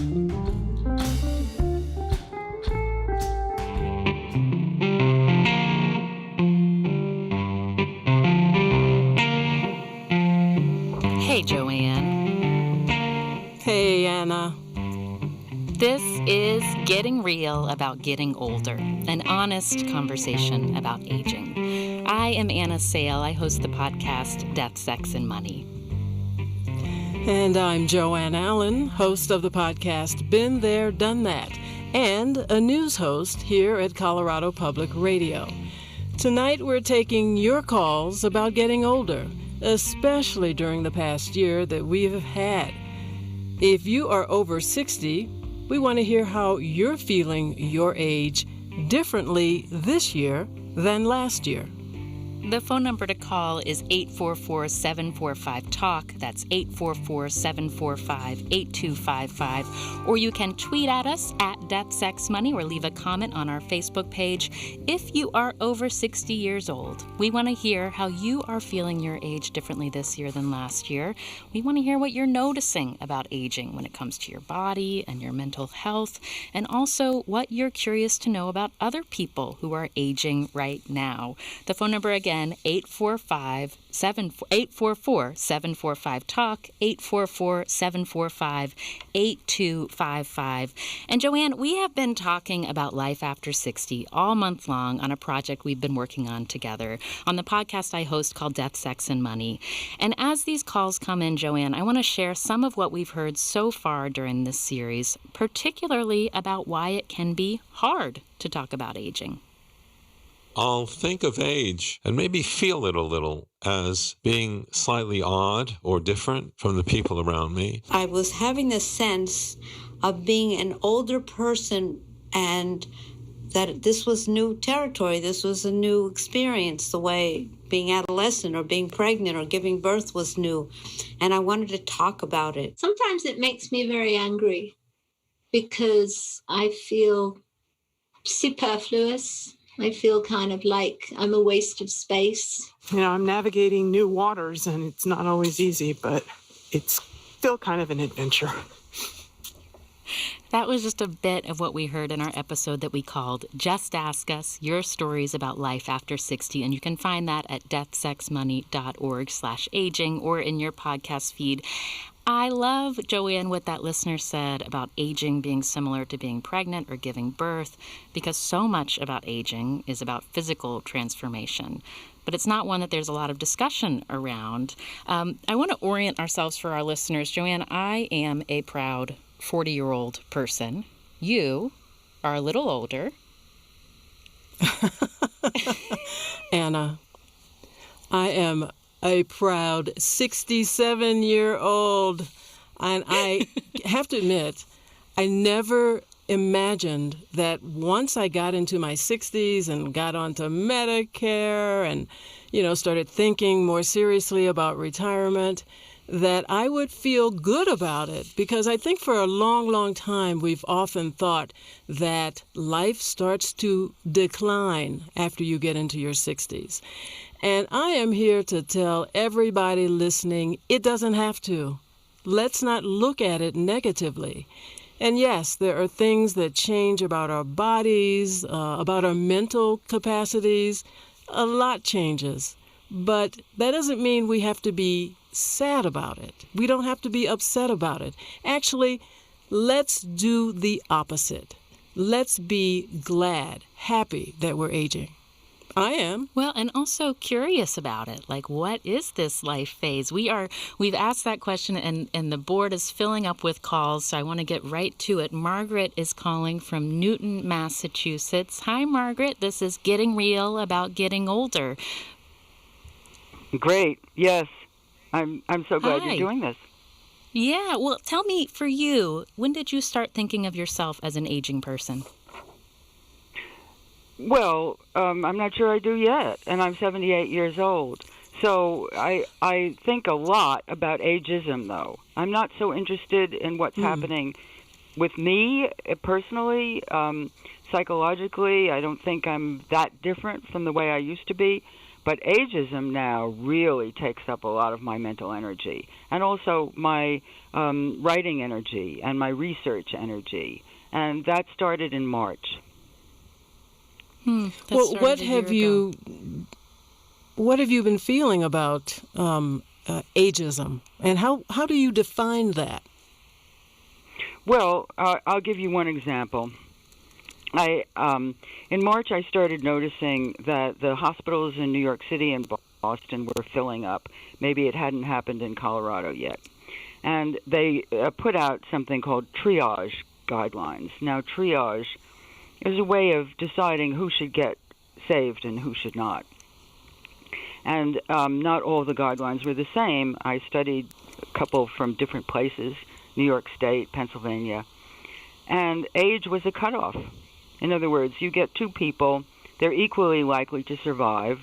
Hey, Joanne. Hey, Anna. This is Getting Real About Getting Older, an honest conversation about aging. I am Anna Sale. I host the podcast Death, Sex, and Money. And I'm Joanne Allen, host of the podcast Been There, Done That, and a news host here at Colorado Public Radio. Tonight we're taking your calls about getting older, especially during the past year that we've had. If you are over 60, we want to hear how you're feeling your age differently this year than last year. The phone number to call is 844-745-TALK. That's 844-745-8255. Or you can tweet at us at Death, Sex, Money or leave a comment on our Facebook page. If you are over 60 years old, we want to hear how you are feeling your age differently this year than last year. We want to hear what you're noticing about aging when it comes to your body and your mental health, and also what you're curious to know about other people who are aging right now. The phone number again, 844-745-TALK, 844-745-8255. And Joanne, we have been talking about life after 60 all month long on a project we've been working on together on the podcast I host called Death, Sex, and Money. And as these calls come in, Joanne, I want to share some of what we've heard so far during this series, particularly about why it can be hard to talk about aging. I'll think of age and maybe feel it a little as being slightly odd or different from the people around me. I was having a sense of being an older person and that this was new territory. This was a new experience, the way being adolescent or being pregnant or giving birth was new. And I wanted to talk about it. Sometimes it makes me very angry because I feel superfluous. I feel kind of like I'm a waste of space. You know, I'm navigating new waters, and it's not always easy, but it's still kind of an adventure. That was just a bit of what we heard in our episode that we called Just Ask Us Your Stories About Life After 60. And you can find that at deathsexmoney.org/aging or in your podcast feed. I love, Joanne, what that listener said about aging being similar to being pregnant or giving birth, because so much about aging is about physical transformation. But it's not one that there's a lot of discussion around. I want to orient ourselves for our listeners. Joanne, I am a proud 40-year-old person. You are a little older. Anna, I am a proud 67-year-old. And I have to admit, I never imagined that once I got into my 60s and got onto Medicare and, started thinking more seriously about retirement, that I would feel good about it. Because I think for a long, long time, we've often thought that life starts to decline after you get into your 60s. And I am here to tell everybody listening, it doesn't have to. Let's not look at it negatively. And yes, there are things that change about our bodies, about our mental capacities. A lot changes. But that doesn't mean we have to be sad about it. We don't have to be upset about it. Actually, let's do the opposite. Let's be glad, happy that we're aging. I am. Well, and also curious about it. Like, what is this life phase? We've asked that question, and the board is filling up with calls, so I want to get right to it. Margaret is calling from Newton, Massachusetts. Hi, Margaret. This is Getting Real About Getting Older. Great. Yes. I'm so glad Hi. You're doing this. Yeah. Well, tell me, for you, when did you start thinking of yourself as an aging person? Well, I'm not sure I do yet, and I'm 78 years old. So I think a lot about ageism, though. I'm not so interested in what's happening with me personally, psychologically. I don't think I'm that different from the way I used to be. But ageism now really takes up a lot of my mental energy, and also my writing energy and my research energy. And that started in March. Well, what have you been feeling about ageism, and how do you define that? Well, I'll give you one example. In March, I started noticing that the hospitals in New York City and Boston were filling up. Maybe it hadn't happened in Colorado yet. And they put out something called triage guidelines. Now, triage is a way of deciding who should get saved and who should not. And not all the guidelines were the same. I studied a couple from different places, New York State, Pennsylvania, and age was a cutoff. In other words, you get two people, they're equally likely to survive,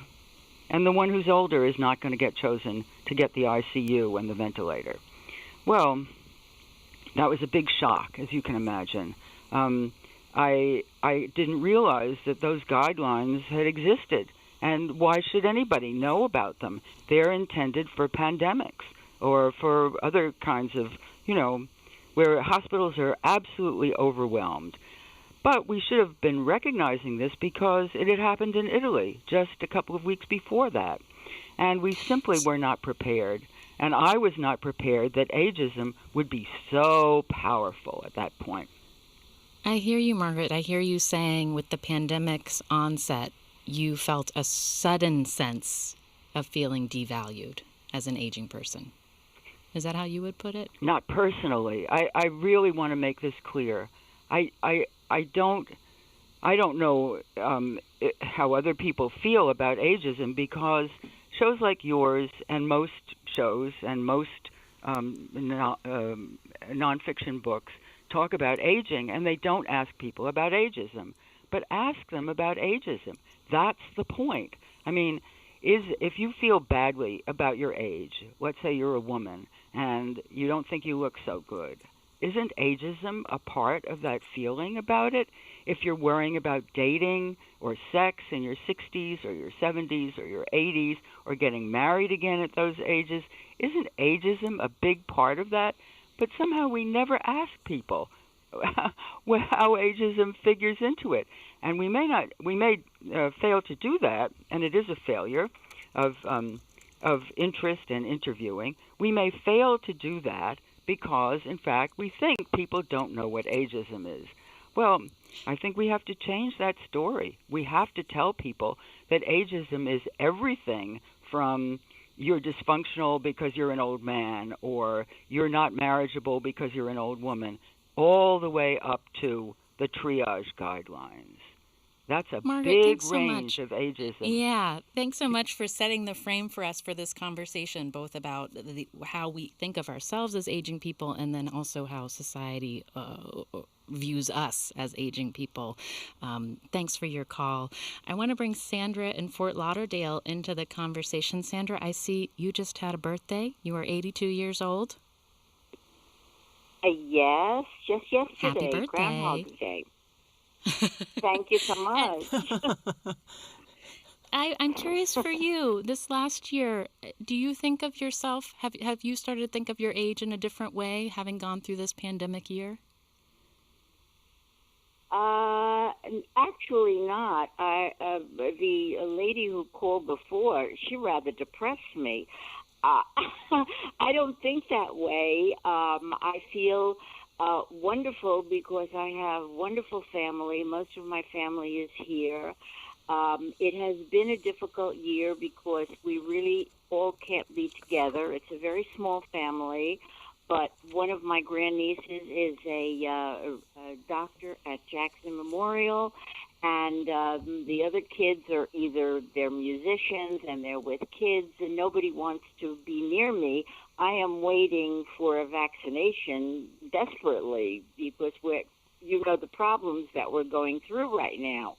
and the one who's older is not going to get chosen to get the ICU and the ventilator. Well, that was a big shock, as you can imagine. I didn't realize that those guidelines had existed, and why should anybody know about them? They're intended for pandemics or for other kinds of, where hospitals are absolutely overwhelmed. But we should have been recognizing this because it had happened in Italy just a couple of weeks before that. And we simply were not prepared. And I was not prepared that ageism would be so powerful at that point. I hear you, Margaret. I hear you saying with the pandemic's onset, you felt a sudden sense of feeling devalued as an aging person. Is that how you would put it? Not personally. I really want to make this clear. I don't know how other people feel about ageism, because shows like yours and most shows and most nonfiction books talk about aging, and they don't ask people about ageism, but ask them about ageism. That's the point. I mean, if you feel badly about your age, let's say you're a woman and you don't think you look so good, isn't ageism a part of that feeling about it? If you're worrying about dating or sex in your 60s or your 70s or your 80s or getting married again at those ages, isn't ageism a big part of that? But somehow we never ask people how ageism figures into it. And we may fail to do that, and it is a failure of interest and interviewing. We may fail to do that because, in fact, we think people don't know what ageism is. Well, I think we have to change that story. We have to tell people that ageism is everything from you're dysfunctional because you're an old man, or you're not marriageable because you're an old woman, all the way up to the triage guidelines. That's a Margaret, big range of ageism. Yeah, thanks so much for setting the frame for us for this conversation, both about how we think of ourselves as aging people and then also how society views us as aging people. Thanks for your call. I want to bring Sandra in Fort Lauderdale into the conversation. Sandra, I see you just had a birthday. You are 82 years old. Yes, just yesterday. Happy birthday. Groundhog Day. Thank you so much. I'm curious for you, this last year, do you think of yourself, have you started to think of your age in a different way, having gone through this pandemic year? Actually not. The lady who called before, she rather depressed me. I don't think that way. I feel wonderful because I have wonderful family. Most of my family is here. It has been a difficult year because we really all can't be together. It's a very small family, but one of my grandnieces is a doctor at Jackson Memorial, and the other kids are either they're musicians and they're with kids, and nobody wants to be near me. I am waiting for a vaccination desperately because the problems that we're going through right now.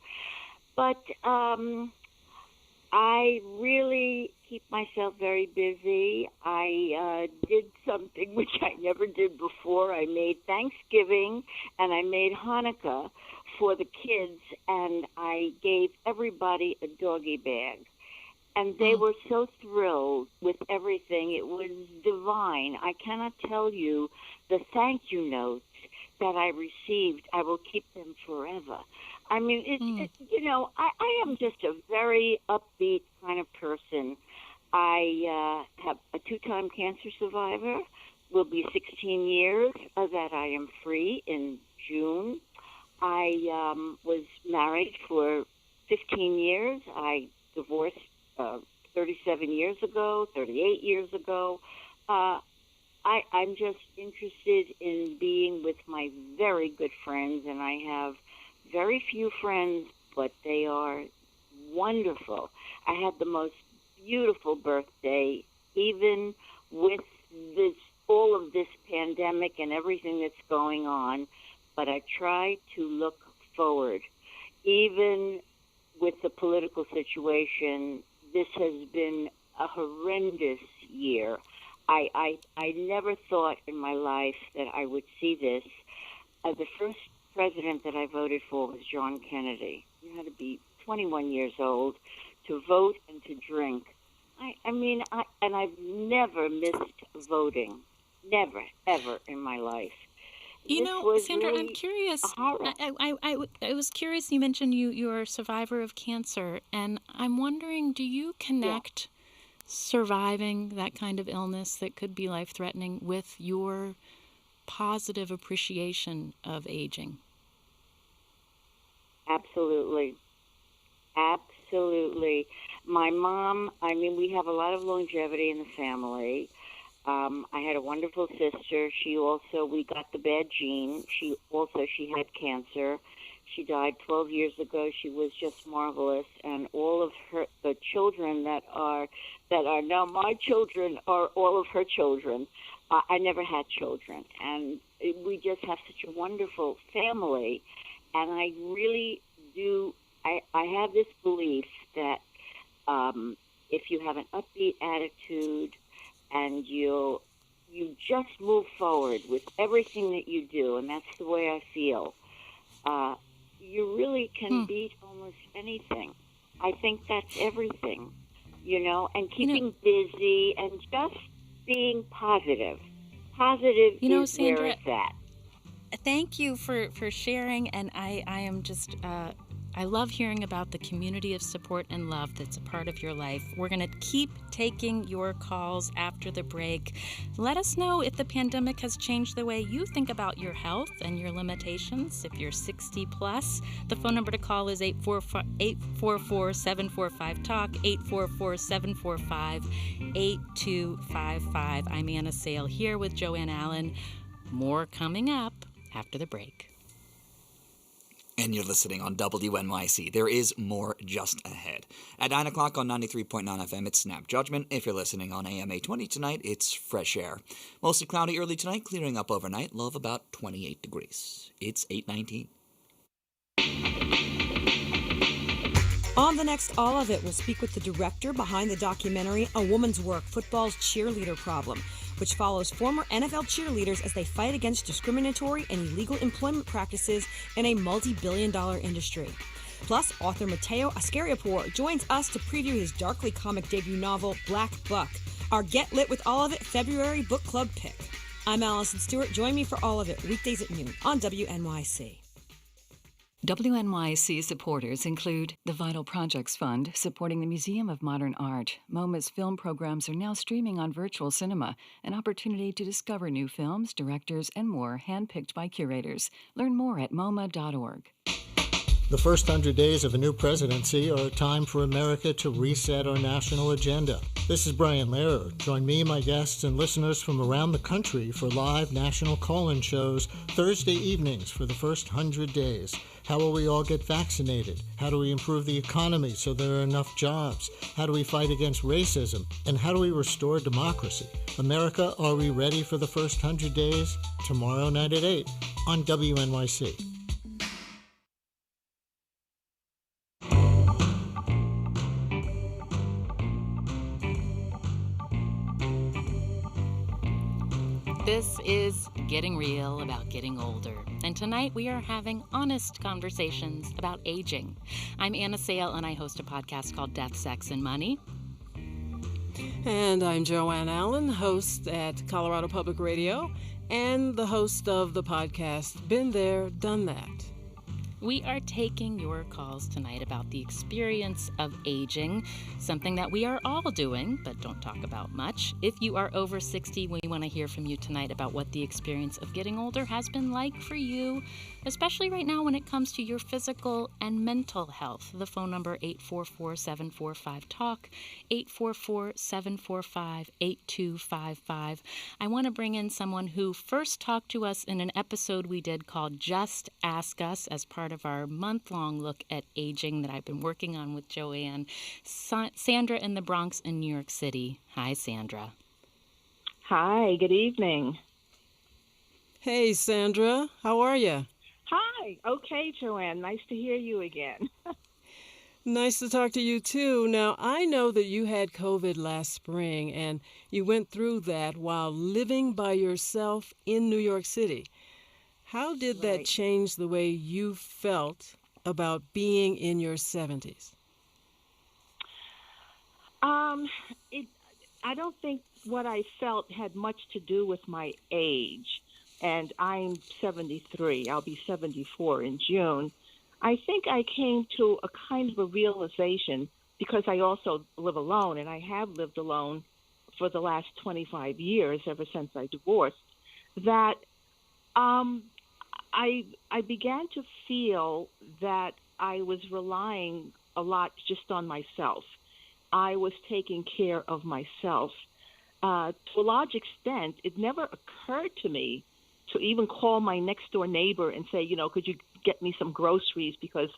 But I really keep myself very busy. I did something which I never did before. I made Thanksgiving and I made Hanukkah for the kids, and I gave everybody a doggy bag. And they were so thrilled with everything. It was divine. I cannot tell you the thank you notes that I received. I will keep them forever. I mean, I am just a very upbeat kind of person. I have a 2-time cancer survivor. Will be 16 years that I am free in June. I was married for 15 years. I divorced 37 years ago, 38 years ago. I'm just interested in being with my very good friends, and I have very few friends, but they are wonderful. I had the most beautiful birthday, even with all of this pandemic and everything that's going on, but I try to look forward. Even with the political situation, this has been a horrendous year. I never thought in my life that I would see this. The first president that I voted for was John Kennedy. You had to be 21 years old to vote and to drink. I've never missed voting. Never, ever in my life. Sandra, really, I'm curious. I was curious. You mentioned you're a survivor of cancer, and I'm wondering, do you connect surviving that kind of illness that could be life-threatening with your positive appreciation of aging? Absolutely. Absolutely. My mom, we have a lot of longevity in the family. I had a wonderful sister. We got the bad gene. She had cancer. She died 12 years ago. She was just marvelous. And all of the children that are now my children are all of her children. I never had children. And we just have such a wonderful family. And I really do, I have this belief that if you have an upbeat attitude, and you just move forward with everything that you do, and that's the way I feel. You really can beat almost anything. I think that's everything, and keeping busy and just being positive. Positive is Sandra, where it's at. Thank you for sharing, and I am just... I love hearing about the community of support and love that's a part of your life. We're going to keep taking your calls after the break. Let us know if the pandemic has changed the way you think about your health and your limitations. If you're 60 plus, the phone number to call is 844-745-TALK, 844-745-8255. I'm Anna Sale here with Joanne Allen. More coming up after the break. And you're listening on WNYC. There is more just ahead. At 9 o'clock on 93.9 FM, it's Snap Judgment. If you're listening on AM 820 tonight, it's Fresh Air. Mostly cloudy early tonight, clearing up overnight. Low of about 28 degrees. It's 8:19. On the next All of It, we'll speak with the director behind the documentary A Woman's Work, Football's Cheerleader Problem, which follows former NFL cheerleaders as they fight against discriminatory and illegal employment practices in a multi-billion-dollar industry. Plus, author Matteo Ascariapour joins us to preview his darkly comic debut novel, Black Buck, our Get Lit with All of It February book club pick. I'm Allison Stewart. Join me for All of It, weekdays at noon on WNYC. WNYC supporters include the Vital Projects Fund, supporting the Museum of Modern Art. MoMA's film programs are now streaming on virtual cinema, an opportunity to discover new films, directors, and more handpicked by curators. Learn more at MoMA.org. The first 100 days of a new presidency are a time for America to reset our national agenda. This is Brian Lehrer. Join me, my guests, and listeners from around the country for live national call-in shows Thursday evenings for the first 100 days. How will we all get vaccinated? How do we improve the economy so there are enough jobs? How do we fight against racism? And how do we restore democracy? America, are we ready for the first 100 days? Tomorrow night at 8 on WNYC. This is Getting Real about getting older, and tonight we are having honest conversations about aging. I'm Anna Sale, and I host a podcast called Death, Sex, and Money. And I'm Joanne Allen, host at Colorado Public Radio and the host of the podcast Been There, Done That. We are taking your calls tonight about the experience of aging, something that we are all doing, but don't talk about much. If you are over 60, we want to hear from you tonight about what the experience of getting older has been like for you, especially right now when it comes to your physical and mental health. The phone number 844-745-TALK, 844-745-8255. I want to bring in someone who first talked to us in an episode we did called Just Ask Us as part of our month-long look at aging that I've been working on with Joanne. Sandra in the Bronx in New York City. Hi, Sandra. Hi, good evening. Hey, Sandra. How are you? Hi. Okay, Joanne. Nice to hear you again. Nice to talk to you, too. Now, I know that you had COVID last spring, and you went through that while living by yourself in New York City. How did that change the way you felt about being in your 70s? I don't think what I felt had much to do with my age, and I'm 73. I'll be 74 in June. I think I came to a kind of a realization, because I also live alone, and I have lived alone for the last 25 years, ever since I divorced, that I began to feel that I was relying a lot just on myself. I was taking care of myself. To a large extent, it never occurred to me to even call my next door neighbor and say, could you get me some groceries because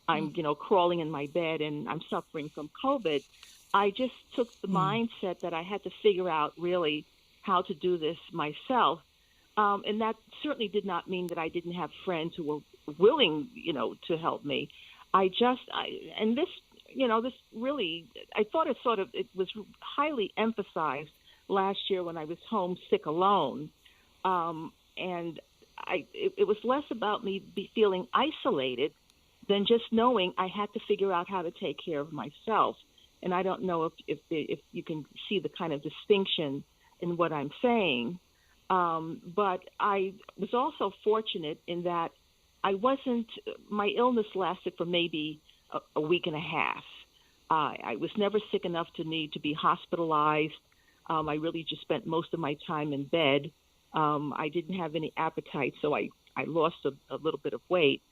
I'm, crawling in my bed and I'm suffering from COVID. I just took the mindset that I had to figure out really how to do this myself. And that certainly did not mean that I didn't have friends who were willing, to help me. This really, I thought it was highly emphasized last year when I was homesick alone. And it was less about me feeling isolated than just knowing I had to figure out how to take care of myself. And I don't know if you can see the kind of distinction in what I'm saying. But I was also fortunate in that my illness lasted for maybe a week and a half. I was never sick enough to need to be hospitalized. I really just spent most of my time in bed. I didn't have any appetite, so I lost a little bit of weight.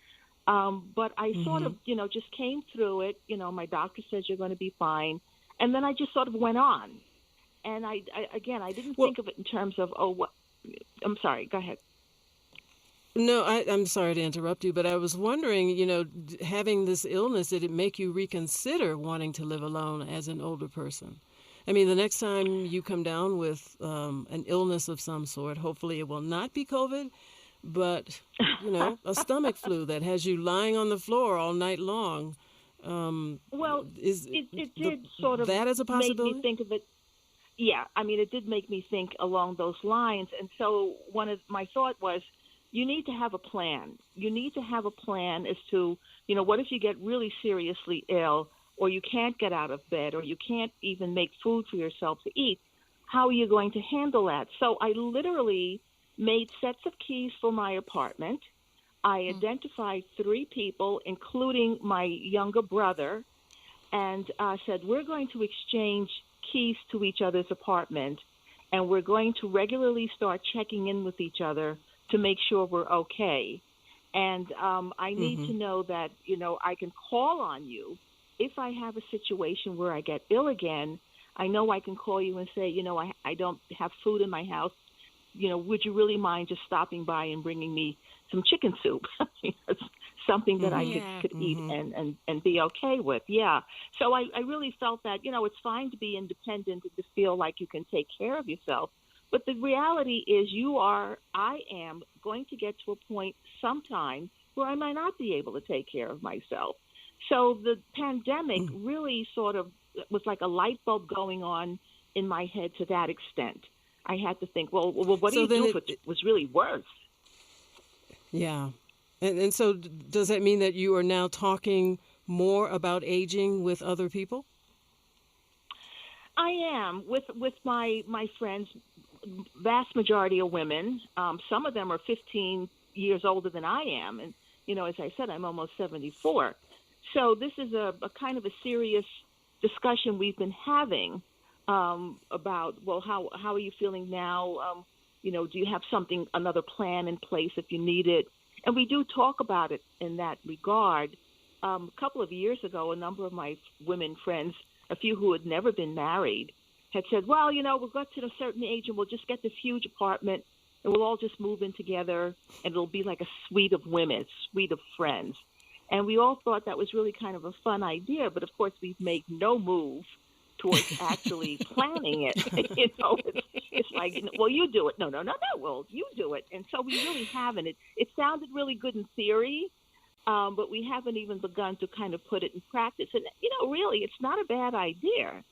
But I sort of, just came through it. My doctor says you're going to be fine. And then I just sort of went on. And I didn't think of it in terms of, I'm sorry, go ahead. No, I'm sorry to interrupt you, but I was wondering, having this illness, did it make you reconsider wanting to live alone as an older person? I mean, the next time you come down with an illness of some sort, hopefully it will not be COVID, but, a stomach flu that has you lying on the floor all night long. It did sort of that as a possibility? make me think of it. Yeah, I mean, it did make me think along those lines. And so my thought was, you need to have a plan. You need to have a plan as to, what if you get really seriously ill, or you can't get out of bed, or you can't even make food for yourself to eat? How are you going to handle that? So I literally made sets of keys for my apartment. I identified 3 people, including my younger brother, and said, we're going to exchange keys to each other's apartment, and we're going to regularly start checking in with each other to make sure we're okay. And I need to know that, I can call on you. If I have a situation where I get ill again, I know I can call you and say, I don't have food in my house. Would you really mind just stopping by and bringing me some chicken soup? It's something that I could eat and be okay with. Yeah. So I really felt that, it's fine to be independent and to feel like you can take care of yourself. But the reality is I am going to get to a point sometime where I might not be able to take care of myself. So the pandemic really sort of was like a light bulb going on in my head to that extent. I had to think, well what do you do if it was really worse? Yeah. And so does that mean that you are now talking more about aging with other people? I am with my friends. Vast majority of women. Some of them are 15 years older than I am, and as I said, I'm almost 74. So this is a kind of a serious discussion we've been having about, well, how are you feeling now? Do you have another plan in place if you need it? And we do talk about it in that regard. A couple of years ago, a number of my women friends, a few who had never been married, had said, well, we'll get to a certain age and we'll just get this huge apartment and we'll all just move in together and it'll be like a suite of women, a suite of friends. And we all thought that was really kind of a fun idea, but of course we've made no move towards actually planning it. It's like, well, you do it. No, well, you do it. And so we really haven't. It sounded really good in theory, but we haven't even begun to kind of put it in practice. And, really, it's not a bad idea.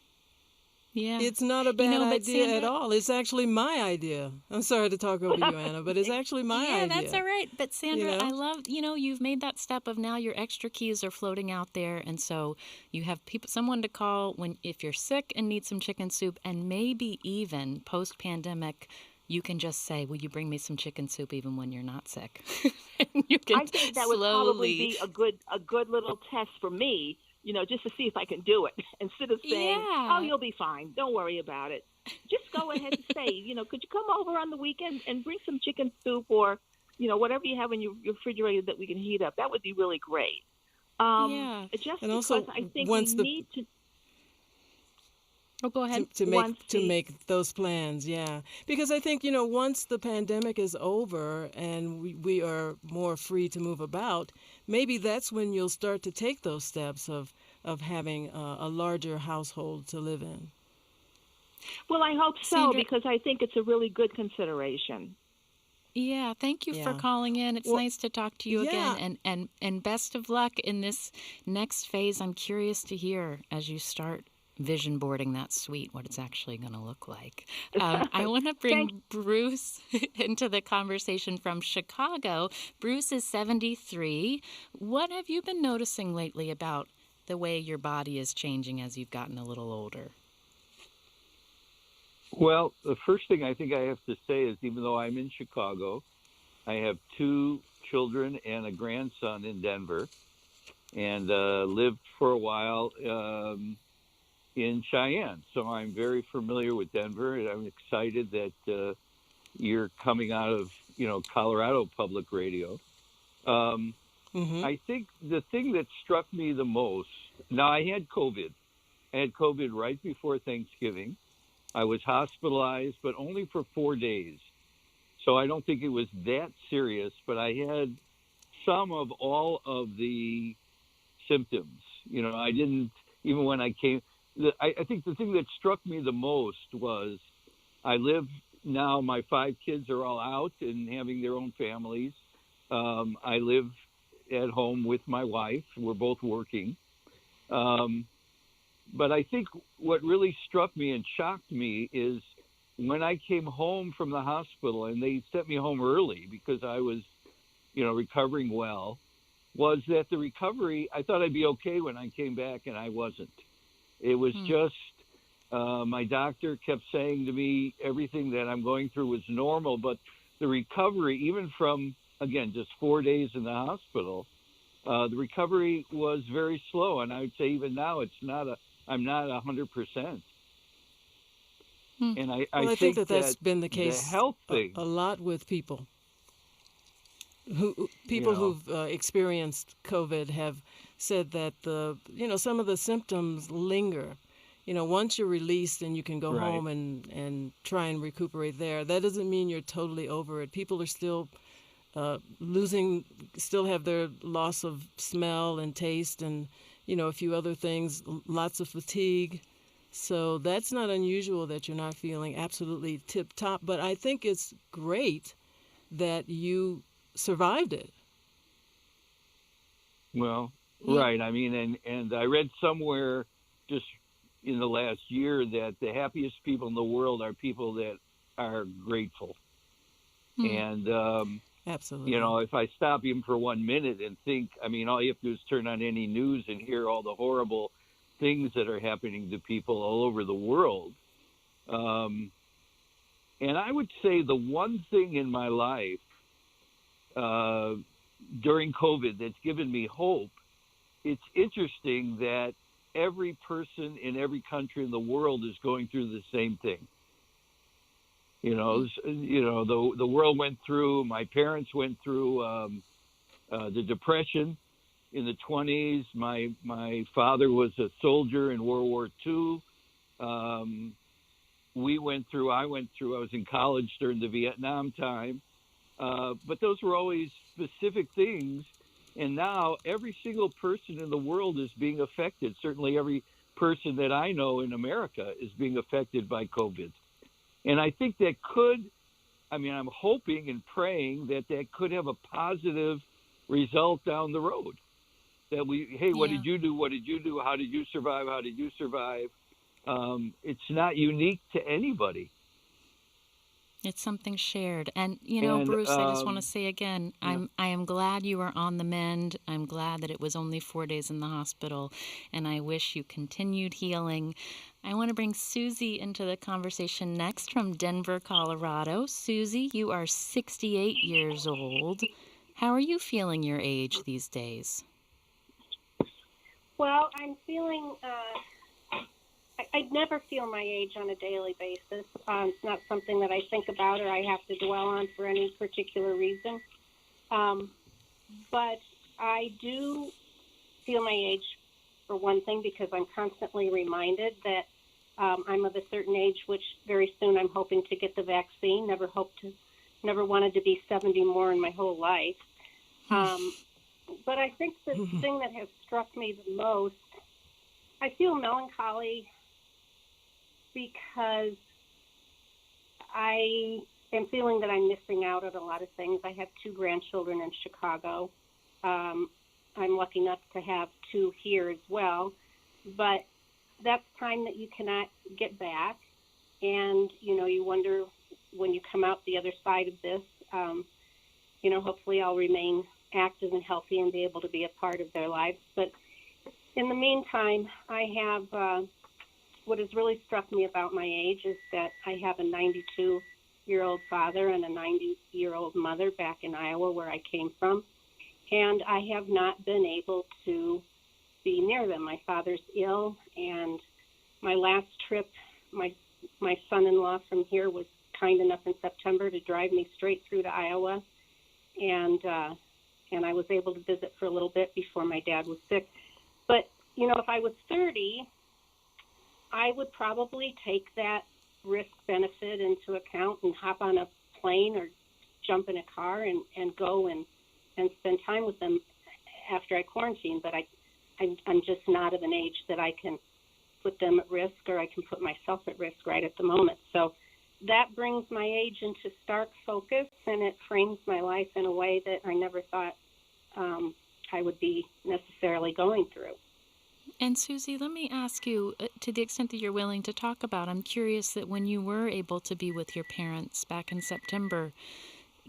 Yeah. It's not a bad idea Sandra, at all. It's actually my idea. I'm sorry to talk over you, Anna, but it's actually my idea. Yeah, that's all right. But Sandra, I love, you've made that step of now your extra keys are floating out there. And so you have someone to call if you're sick and need some chicken soup, and maybe even post-pandemic, you can just say, will you bring me some chicken soup even when you're not sick? You can I think that would probably be a good little test for me, just to see if I can do it. Instead of saying, oh, you'll be fine, don't worry about it. Just go ahead and say, could you come over on the weekend and bring some chicken soup or, whatever you have in your refrigerator that we can heat up. That would be really great. Just and because also, I think once we need to... Oh, go ahead. To make those plans, yeah. Because I think, once the pandemic is over and we are more free to move about, maybe that's when you'll start to take those steps of having a larger household to live in. Well, I hope so, Sandra, because I think it's a really good consideration. Yeah, thank you for calling in. It's nice to talk to you again, and best of luck in this next phase. I'm curious to hear as you start vision boarding that suite, what it's actually going to look like. I want to bring Bruce into the conversation from Chicago. Bruce is 73. What have you been noticing lately about the way your body is changing as you've gotten a little older? Well, the first thing I think I have to say is, even though I'm in Chicago, I have 2 children and a grandson in Denver, and lived for a while in Cheyenne. So I'm very familiar with Denver, and I'm excited that you're coming out of, Colorado Public Radio. I think the thing that struck me the most, now I had COVID. I had COVID right before Thanksgiving. I was hospitalized, but only for 4 days. So I don't think it was that serious, but I had some of all of the symptoms. I didn't, even when I came, I think the thing that struck me the most was I live now, my 5 kids are all out and having their own families. I live at home with my wife. We're both working. But I think what really struck me and shocked me is when I came home from the hospital, and they sent me home early because I was, recovering well, was that the recovery, I thought I'd be okay when I came back, and I wasn't. It was just, my doctor kept saying to me everything that I'm going through was normal, but the recovery, even from, again, just 4 days in the hospital, the recovery was very slow. And I would say even now I'm not 100%. And I think that's been the case the health thing, a lot with people. Who've experienced COVID have said that some of the symptoms linger. Once you're released and you can go home and try and recuperate there, that doesn't mean you're totally over it. People are still still have their loss of smell and taste and, a few other things, lots of fatigue. So that's not unusual that you're not feeling absolutely tip-top. But I think it's great that you survived it. Well, right. I mean, and I read somewhere just in the last year that the happiest people in the world are people that are grateful. And, absolutely. If I stop even for 1 minute and think, I mean, all you have to do is turn on any news and hear all the horrible things that are happening to people all over the world. And I would say the one thing in my life during COVID that's given me hope, it's interesting that every person in every country in the world is going through the same thing. The world went through, my parents went through the Depression in the 20s. My father was a soldier in World War II. I was in college during the Vietnam time. But those were always specific things. And now every single person in the world is being affected. Certainly every person that I know in America is being affected by COVID. And I think I'm hoping and praying that could have a positive result down the road. That what did you do? What did you do? How did you survive? How did you survive? It's not unique to anybody. It's something shared. And, Bruce, I just want to say again, I am glad you are on the mend. I'm glad that it was only 4 days in the hospital, and I wish you continued healing. I want to bring Susie into the conversation next from Denver, Colorado. Susie, you are 68 years old. How are you feeling your age these days? Well, I'm feeling... I never feel my age on a daily basis. It's not something that I think about or I have to dwell on for any particular reason. But I do feel my age, for one thing, because I'm constantly reminded that I'm of a certain age, which very soon I'm hoping to get the vaccine. Never wanted to be 70 more in my whole life. But I think the thing that has struck me the most, I feel melancholy because I am feeling that I'm missing out on a lot of things. I have 2 grandchildren in Chicago. I'm lucky enough to have 2 here as well. But that's time that you cannot get back. And, you wonder when you come out the other side of this, hopefully I'll remain active and healthy and be able to be a part of their lives. But in the meantime, I have... what has really struck me about my age is that I have a 92-year-old father and a 90-year-old mother back in Iowa, where I came from, and I have not been able to be near them. My father's ill, and my last trip, my son-in-law from here was kind enough in September to drive me straight through to Iowa, and I was able to visit for a little bit before my dad was sick. But, if I was 30... I would probably take that risk-benefit into account and hop on a plane or jump in a car and go and spend time with them after I quarantine. But I'm just not of an age that I can put them at risk, or I can put myself at risk right at the moment. So that brings my age into stark focus, and it frames my life in a way that I never thought I would be necessarily going through. And Susie, let me ask you, to the extent that you're willing to talk about, I'm curious that when you were able to be with your parents back in September,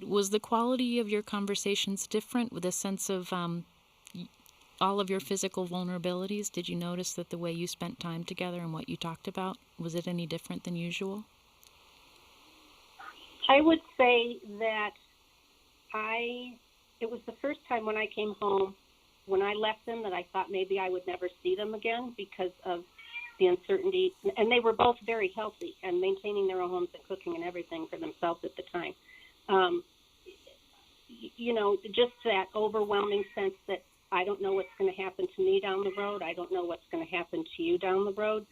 was the quality of your conversations different with a sense of all of your physical vulnerabilities? Did you notice that the way you spent time together and what you talked about, was it any different than usual? I would say that it was the first time when I came home, when I left them, that I thought maybe I would never see them again because of the uncertainty. And they were both very healthy and maintaining their own homes and cooking and everything for themselves at the time. Just that overwhelming sense that I don't know what's going to happen to me down the road. I don't know what's going to happen to you down the road.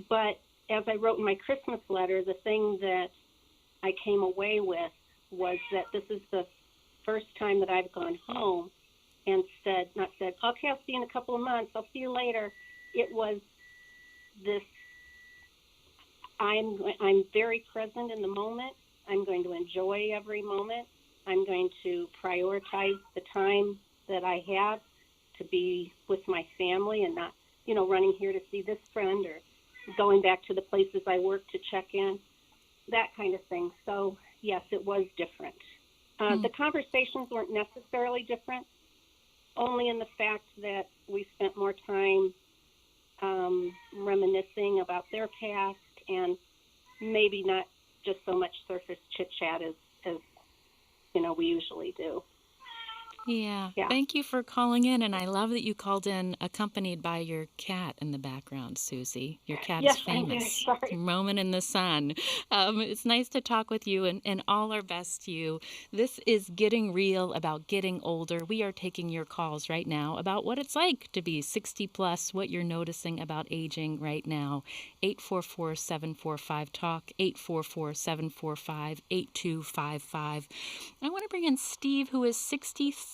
But as I wrote in my Christmas letter, the thing that I came away with was that this is the first time that I've gone home and not said, okay, I'll see you in a couple of months, I'll see you later. It was this, I'm very present in the moment. I'm going to enjoy every moment. I'm going to prioritize the time that I have to be with my family and not, running here to see this friend or going back to the places I work to check in, that kind of thing. So, yes, it was different. The conversations weren't necessarily different, only in the fact that we spent more time reminiscing about their past and maybe not just so much surface chit-chat as we usually do. Yeah. Thank you for calling in, and I love that you called in accompanied by your cat in the background, Susie. Your cat is famous. Roaming in the sun. It's nice to talk with you, and all our best to you. This is Getting Real about getting older. We are taking your calls right now about what it's like to be 60 plus, what you're noticing about aging right now. 844-745-TALK, 844-745-8255. I want to bring in Steve, who is 63.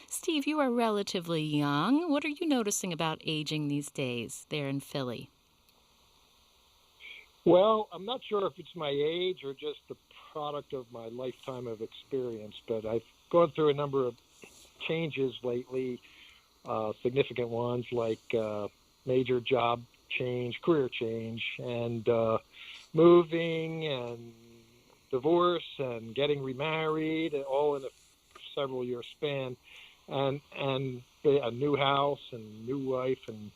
Steve, you are relatively young. What are you noticing about aging these days there in Philly? Well, I'm not sure if it's my age or just the product of my lifetime of experience, but I've gone through a number of changes lately, significant ones like major job change, career change, and moving and divorce and getting remarried, all in a several-year span, and a new house and new wife, and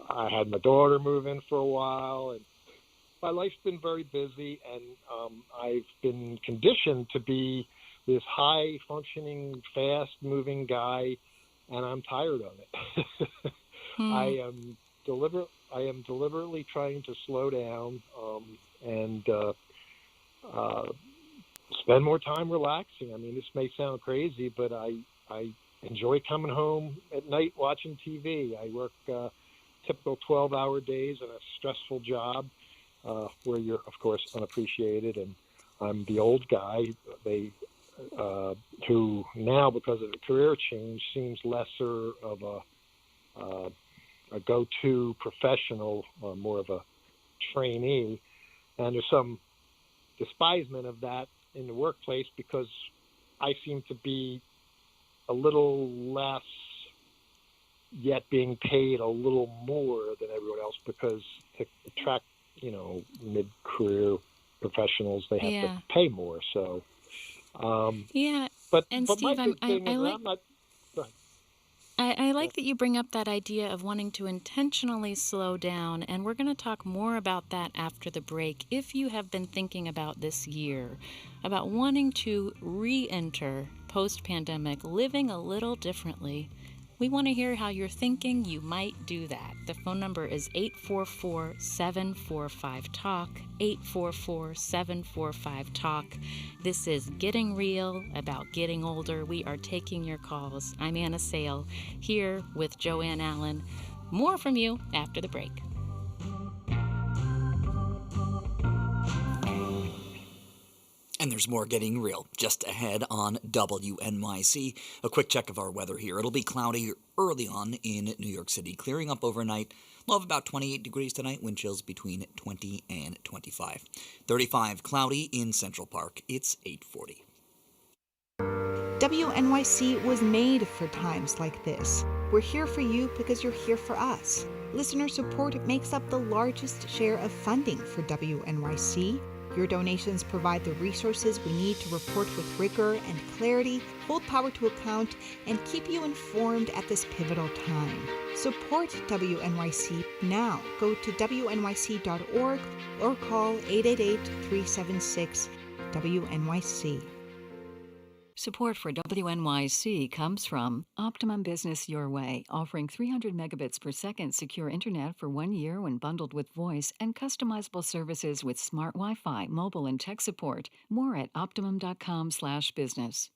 I had my daughter move in for a while, and my life's been very busy, and I've been conditioned to be this high-functioning, fast-moving guy, and I'm tired of it. I am deliberately trying to slow down and spend more time relaxing. I mean, this may sound crazy, but I enjoy coming home at night watching TV. I work typical 12-hour days in a stressful job where you're, of course, unappreciated, and I'm the old guy who now, because of the career change, seems lesser of a go-to professional, more of a trainee, and there's some despisement of that in the workplace because I seem to be a little less, yet being paid a little more than everyone else, because to attract, mid-career professionals, they have to pay more. So, but Steve, my big thing is I'm not. I like that you bring up that idea of wanting to intentionally slow down, and we're going to talk more about that after the break. If you have been thinking about this year, about wanting to re-enter post-pandemic, living a little differently, we want to hear how you're thinking you might do that. The phone number is 844-745-TALK, 844-745-TALK. This is Getting Real about getting older. We are taking your calls. I'm Anna Sale, here with Joanne Allen. More from you after the break. And there's more Getting Real just ahead on WNYC. A quick check of our weather here. It'll be cloudy early on in New York City, clearing up overnight. Low of about 28 degrees tonight, wind chills between 20 and 25. 35 cloudy in Central Park. It's 8:40. WNYC was made for times like this. We're here for you because you're here for us. Listener support makes up the largest share of funding for WNYC. Your donations provide the resources we need to report with rigor and clarity, hold power to account, and keep you informed at this pivotal time. Support WNYC now. Go to WNYC.org or call 888-376-WNYC. Support for WNYC comes from Optimum Business Your Way, offering 300 megabits per second secure internet for 1 year when bundled with voice and customizable services with smart Wi-Fi, mobile, and tech support. More at optimum.com/business.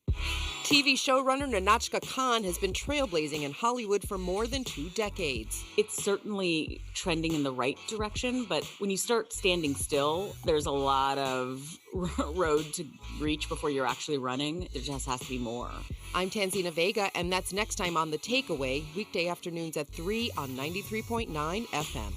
TV showrunner Nahnatchka Khan has been trailblazing in Hollywood for more than 2 decades. It's certainly trending in the right direction, but when you start standing still, there's a lot of road to reach before you're actually running. There just has to be more. I'm Tanzina Vega, and that's next time on The Takeaway, weekday afternoons at 3 on 93.9 FM.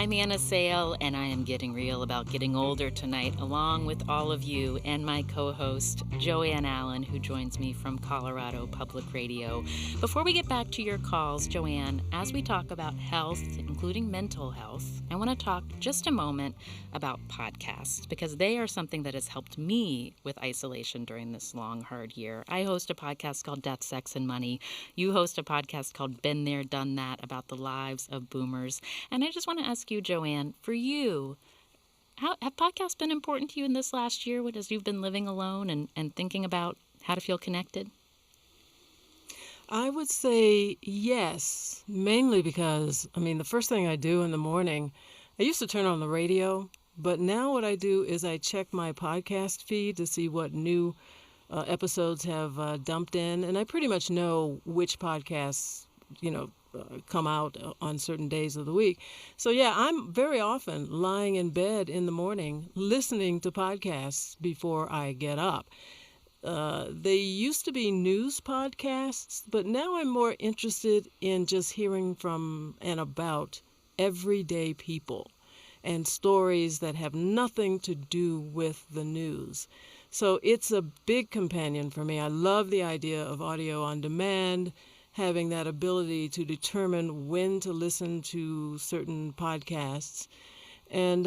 I'm Anna Sale, and I am getting real about getting older tonight, along with all of you and my co-host, Joanne Allen, who joins me from Colorado Public Radio. Before we get back to your calls, Joanne, as we talk about health, including mental health, I want to talk just a moment about podcasts, because they are something that has helped me with isolation during this long, hard year. I host a podcast called Death, Sex, and Money. You host a podcast called Been There, Done That, about the lives of boomers. And I just want to ask you, Joanne, for you, have podcasts been important to you in this last year as you've been living alone and thinking about how to feel connected? I would say yes, mainly because, the first thing I do in the morning, I used to turn on the radio, but now what I do is I check my podcast feed to see what new episodes have dumped in, and I pretty much know which podcasts, come out on certain days of the week. So yeah, I'm very often lying in bed in the morning listening to podcasts before I get up. They used to be news podcasts, but now I'm more interested in just hearing from and about everyday people and stories that have nothing to do with the news. So it's a big companion for me. I love the idea of audio on demand, having that ability to determine when to listen to certain podcasts. And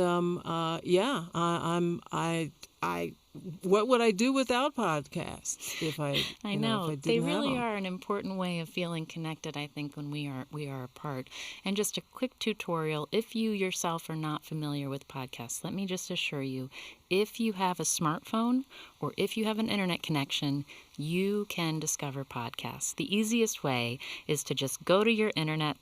what would I do without podcasts if I know if I didn't they have really them? are an important way of feeling connected, I think, when we are apart. And just a quick tutorial, if you yourself are not familiar with podcasts, let me just assure you, if you have a smartphone or if you have an internet connection, you can discover podcasts. The easiest way is to just go to your internet,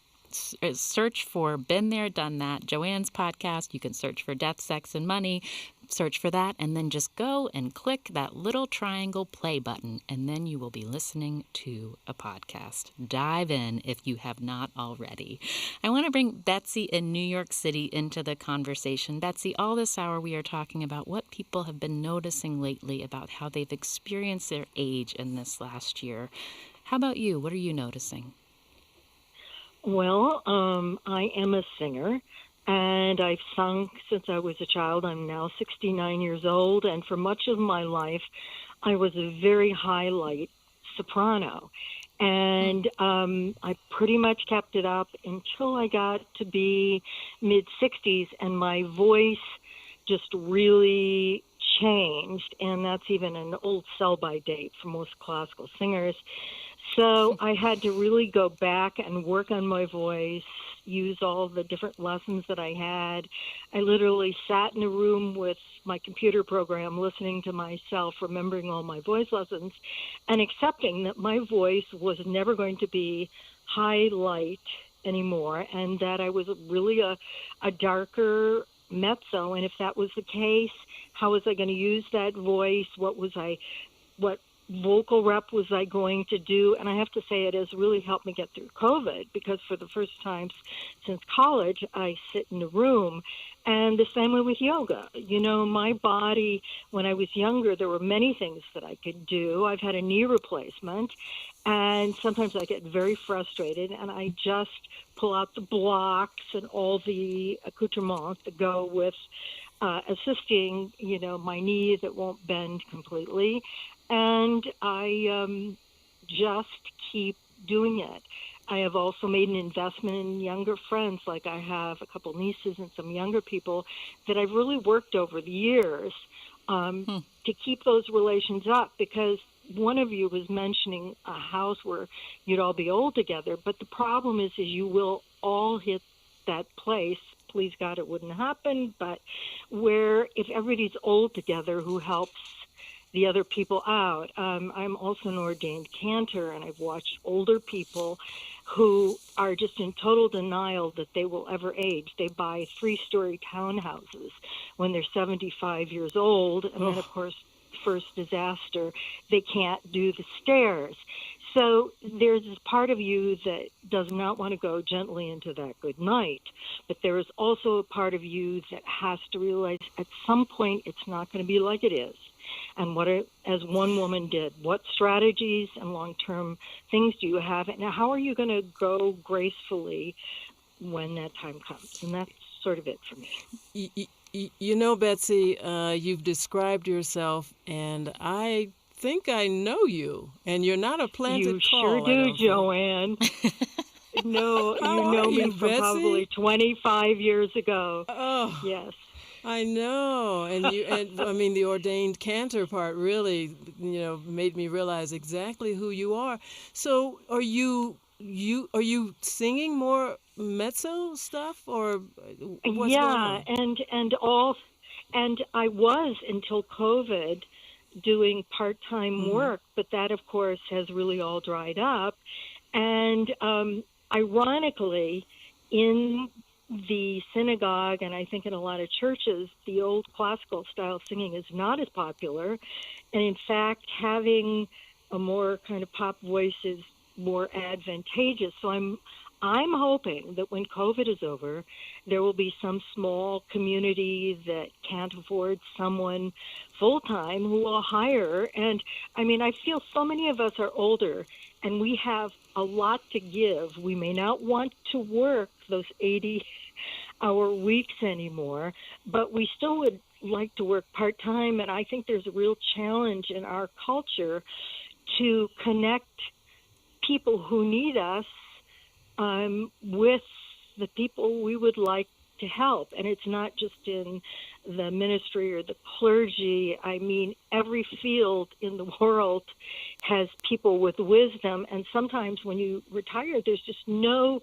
search for Been There, Done That, Joanne's podcast. You can search for Death, Sex, and Money. Search for that, and then just go and click that little triangle play button, and then you will be listening to a podcast. Dive in if you have not already. I want to bring Betsy in New York City into the conversation. Betsy, all this hour we are talking about what people have been noticing lately about how they've experienced their age in this last year. How about you? What are you noticing? Well, I am a singer, and I've sung since I was a child. I'm now 69 years old, and for much of my life, I was a very highlight soprano. And I pretty much kept it up until I got to be mid-60s, and my voice just really changed, and that's even an old sell-by date for most classical singers. So I had to really go back and work on my voice, use all the different lessons that I had. I literally sat in a room with my computer program, listening to myself, remembering all my voice lessons, and accepting that my voice was never going to be highlight anymore, and that I was really a darker mezzo. And if that was the case, how was I going to use that voice? What vocal rep was I going to do? And I have to say it has really helped me get through COVID, because for the first time since college, I sit in a room. And the same way with yoga. My body, when I was younger, there were many things that I could do. I've had a knee replacement, and sometimes I get very frustrated, and I just pull out the blocks and all the accoutrements that go with assisting, my knee that won't bend completely. And I just keep doing it. I have also made an investment in younger friends, like I have a couple nieces and some younger people that I've really worked over the years to keep those relations up, because one of you was mentioning a house where you'd all be old together, but the problem is you will all hit that place. Please God, it wouldn't happen, but where if everybody's old together, who helps the other people out. I'm also an ordained cantor, and I've watched older people who are just in total denial that they will ever age. They buy 3-story townhouses when they're 75 years old, and then, of course, first disaster, they can't do the stairs. So there's this part of you that does not want to go gently into that good night, but there is also a part of you that has to realize at some point it's not going to be like it is. And as one woman did, what strategies and long-term things do you have? And how are you going to go gracefully when that time comes? And that's sort of it for me. You know, Betsy, you've described yourself, and I think I know you, and you're not a planted You call. sure do, Joanne. No, How you know are me you, from Betsy? probably 25 years ago. Oh, yes. I know, and I mean, the ordained cantor part really, made me realize exactly who you are. So, are you singing more mezzo stuff, or what's going on? and I was until COVID doing part-time work, but that of course has really all dried up. And ironically, in the synagogue, and I think in a lot of churches, the old classical style singing is not as popular. And in fact, having a more kind of pop voice is more advantageous. So I'm hoping that when COVID is over, there will be some small community that can't afford someone full-time who will hire. And I mean, I feel so many of us are older and we have a lot to give. We may not want to work those 80-hour weeks anymore, but we still would like to work part-time. And I think there's a real challenge in our culture to connect people who need us with the people we would like to help. And it's not just in the ministry or the clergy. I mean, every field in the world has people with wisdom. And sometimes when you retire, there's just no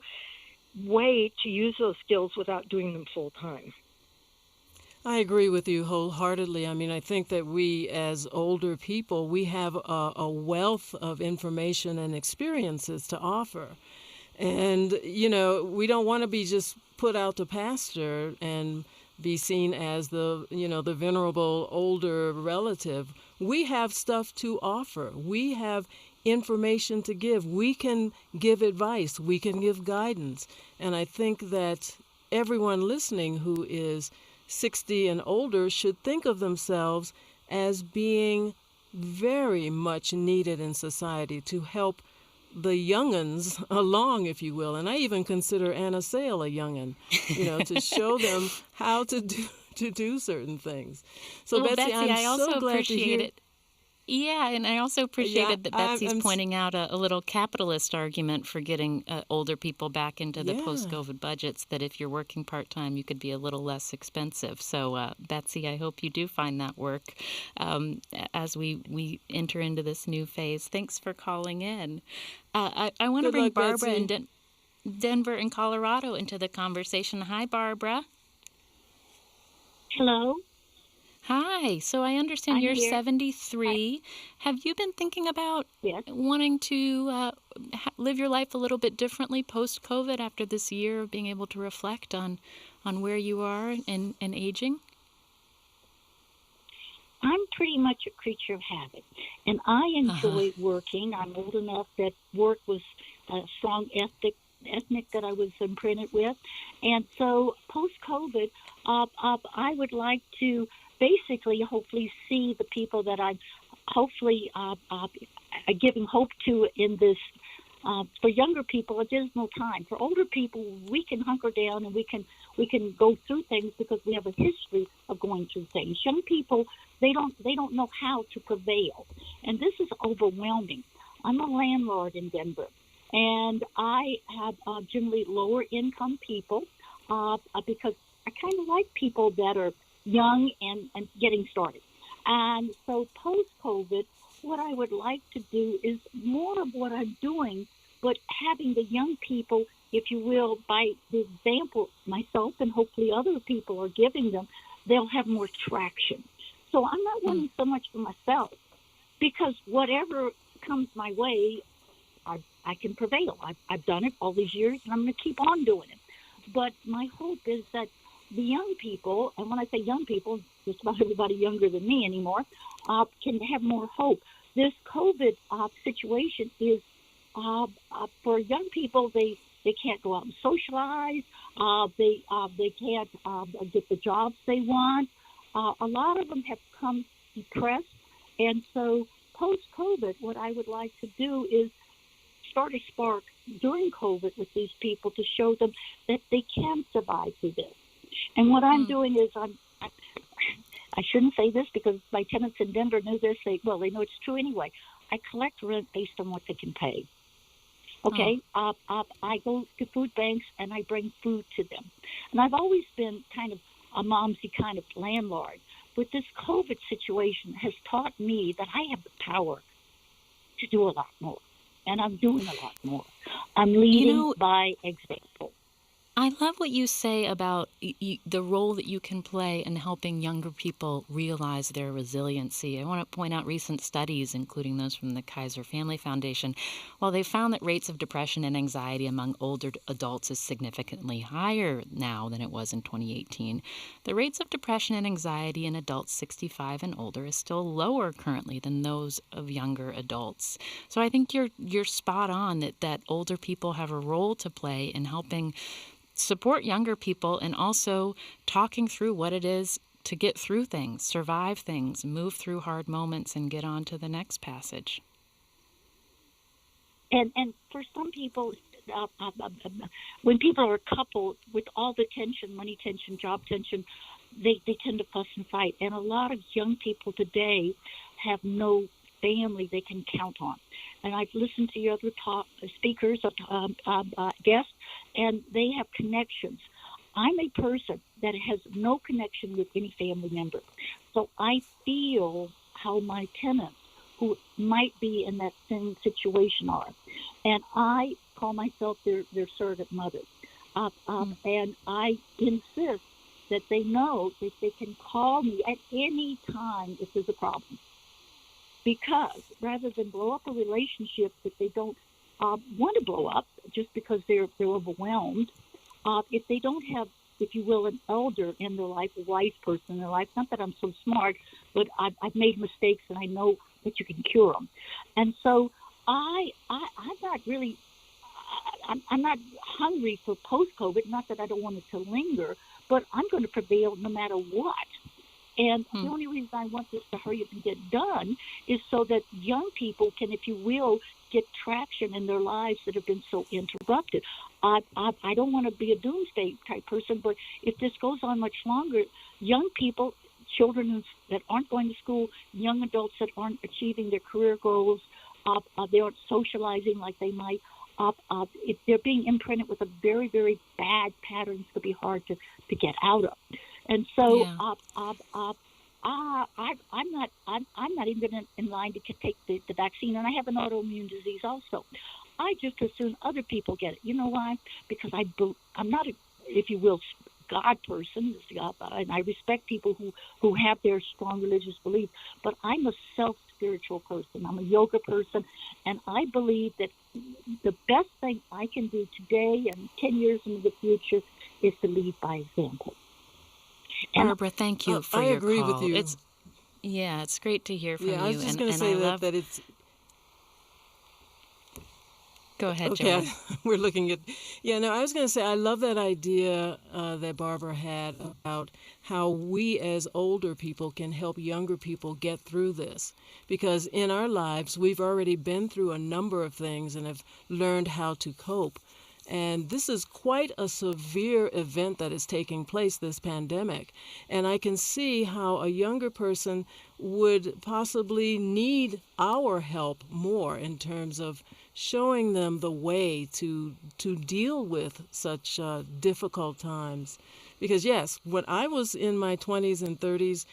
way to use those skills without doing them full time. I agree with you wholeheartedly. I mean, I think that we as older people, we have a wealth of information and experiences to offer. And, we don't want to be just put out to pasture and be seen as the venerable older relative. We have stuff to offer. We have information to give. We can give advice. We can give guidance. And I think that everyone listening who is 60 and older should think of themselves as being very much needed in society to help the young'uns along, if you will. And I even consider Anna Sale a young'un, to show them how to do certain things. So, well, Betsy, I'm I also so glad to hear it. Yeah, and I also appreciated that Betsy's pointing out a little capitalist argument for getting older people back into the post-COVID budgets, that if you're working part-time, you could be a little less expensive. So, Betsy, I hope you do find that work as we enter into this new phase. Thanks for calling in. I want to bring Barbara in Denver and Colorado into the conversation. Hi, Barbara. Hello. Hi. So I understand you're 73. Have you been thinking about wanting to live your life a little bit differently post-COVID after this year of being able to reflect on where you are and aging? I'm pretty much a creature of habit, and I enjoy working. I'm old enough that work was a strong ethnic that I was imprinted with. And so post-COVID, I would like to basically hopefully see the people that I'm hopefully giving hope to in this. For younger people, a dismal time. For older people, we can hunker down and we can go through things because we have a history of going through things. Young people, they don't know how to prevail, and this is overwhelming. I'm a landlord in Denver, and I have generally lower income people because I kind of like people that are young and getting started. And so post-COVID, what I would like to do is more of what I'm doing, but having the young people, if you will, by the example myself and hopefully other people are giving them, they'll have more traction. So I'm not wanting so much for myself, because whatever comes my way, I can prevail. I've done it all these years, and I'm going to keep on doing it. But my hope is that the young people, and when I say young people, just about everybody younger than me anymore, can have more hope. This COVID situation is for young people. They can't go out and socialize. They can't get the jobs they want. A lot of them have become depressed, and so post-COVID, what I would like to do is start a spark during COVID with these people to show them that they can survive through this. And what I'm doing is I shouldn't say this because my tenants in Denver know this. They know it's true anyway. I collect rent based on what they can pay. Okay, I go to food banks and I bring food to them. And I've always been kind of a momsy kind of landlord. But this COVID situation has taught me that I have the power to do a lot more. And I'm doing a lot more. I'm leading by example. I love what you say about the role that you can play in helping younger people realize their resiliency. I want to point out recent studies, including those from the Kaiser Family Foundation. While they found that rates of depression and anxiety among older adults is significantly higher now than it was in 2018, the rates of depression and anxiety in adults 65 and older is still lower currently than those of younger adults. So I think you're spot on that older people have a role to play in helping support younger people and also talking through what it is to get through things, survive things, move through hard moments, and get on to the next passage. And for some people, when people are coupled with all the tension, money tension, job tension, they tend to fuss and fight. And a lot of young people today have no family they can count on. And I've listened to your other speakers, guests, and they have connections. I'm a person that has no connection with any family member. So I feel how my tenants who might be in that same situation are. And I call myself their surrogate mother. And I insist that they know that they can call me at any time if there's a problem. Because rather than blow up a relationship that they don't want to blow up just because they're overwhelmed, if they don't have, if you will, an elder in their life, a wise person in their life, not that I'm so smart, but I've made mistakes and I know that you can cure them. And so I'm not really, I'm not hungry for post-COVID, not that I don't want it to linger, but I'm going to prevail no matter what. And the only reason I want this to hurry up and get done is so that young people can, if you will, get traction in their lives that have been so interrupted. I don't want to be a doomsday type person, but if this goes on much longer, young people, children that aren't going to school, young adults that aren't achieving their career goals, they aren't socializing like they might, if they're being imprinted with a very, very bad pattern, it's going to be hard to get out of. And so I'm not even in line to take the vaccine, and I have an autoimmune disease also. I just assume other people get it. You know why? Because I'm not a, if you will, God person, and I respect people who have their strong religious beliefs, but I'm a self-spiritual person. I'm a yoga person, and I believe that the best thing I can do today and 10 years into the future is to lead by example. Barbara, thank you for your call. I agree with you. It's great to hear from you. I was just going to say that it's... Go ahead, okay, Joey. We're looking at... I was going to say I love that idea that Barbara had about how we as older people can help younger people get through this. Because in our lives, we've already been through a number of things and have learned how to cope. And this is quite a severe event that is taking place, this pandemic. And I can see how a younger person would possibly need our help more in terms of showing them the way to deal with such difficult times. Because, yes, when I was in my 20s and 30s,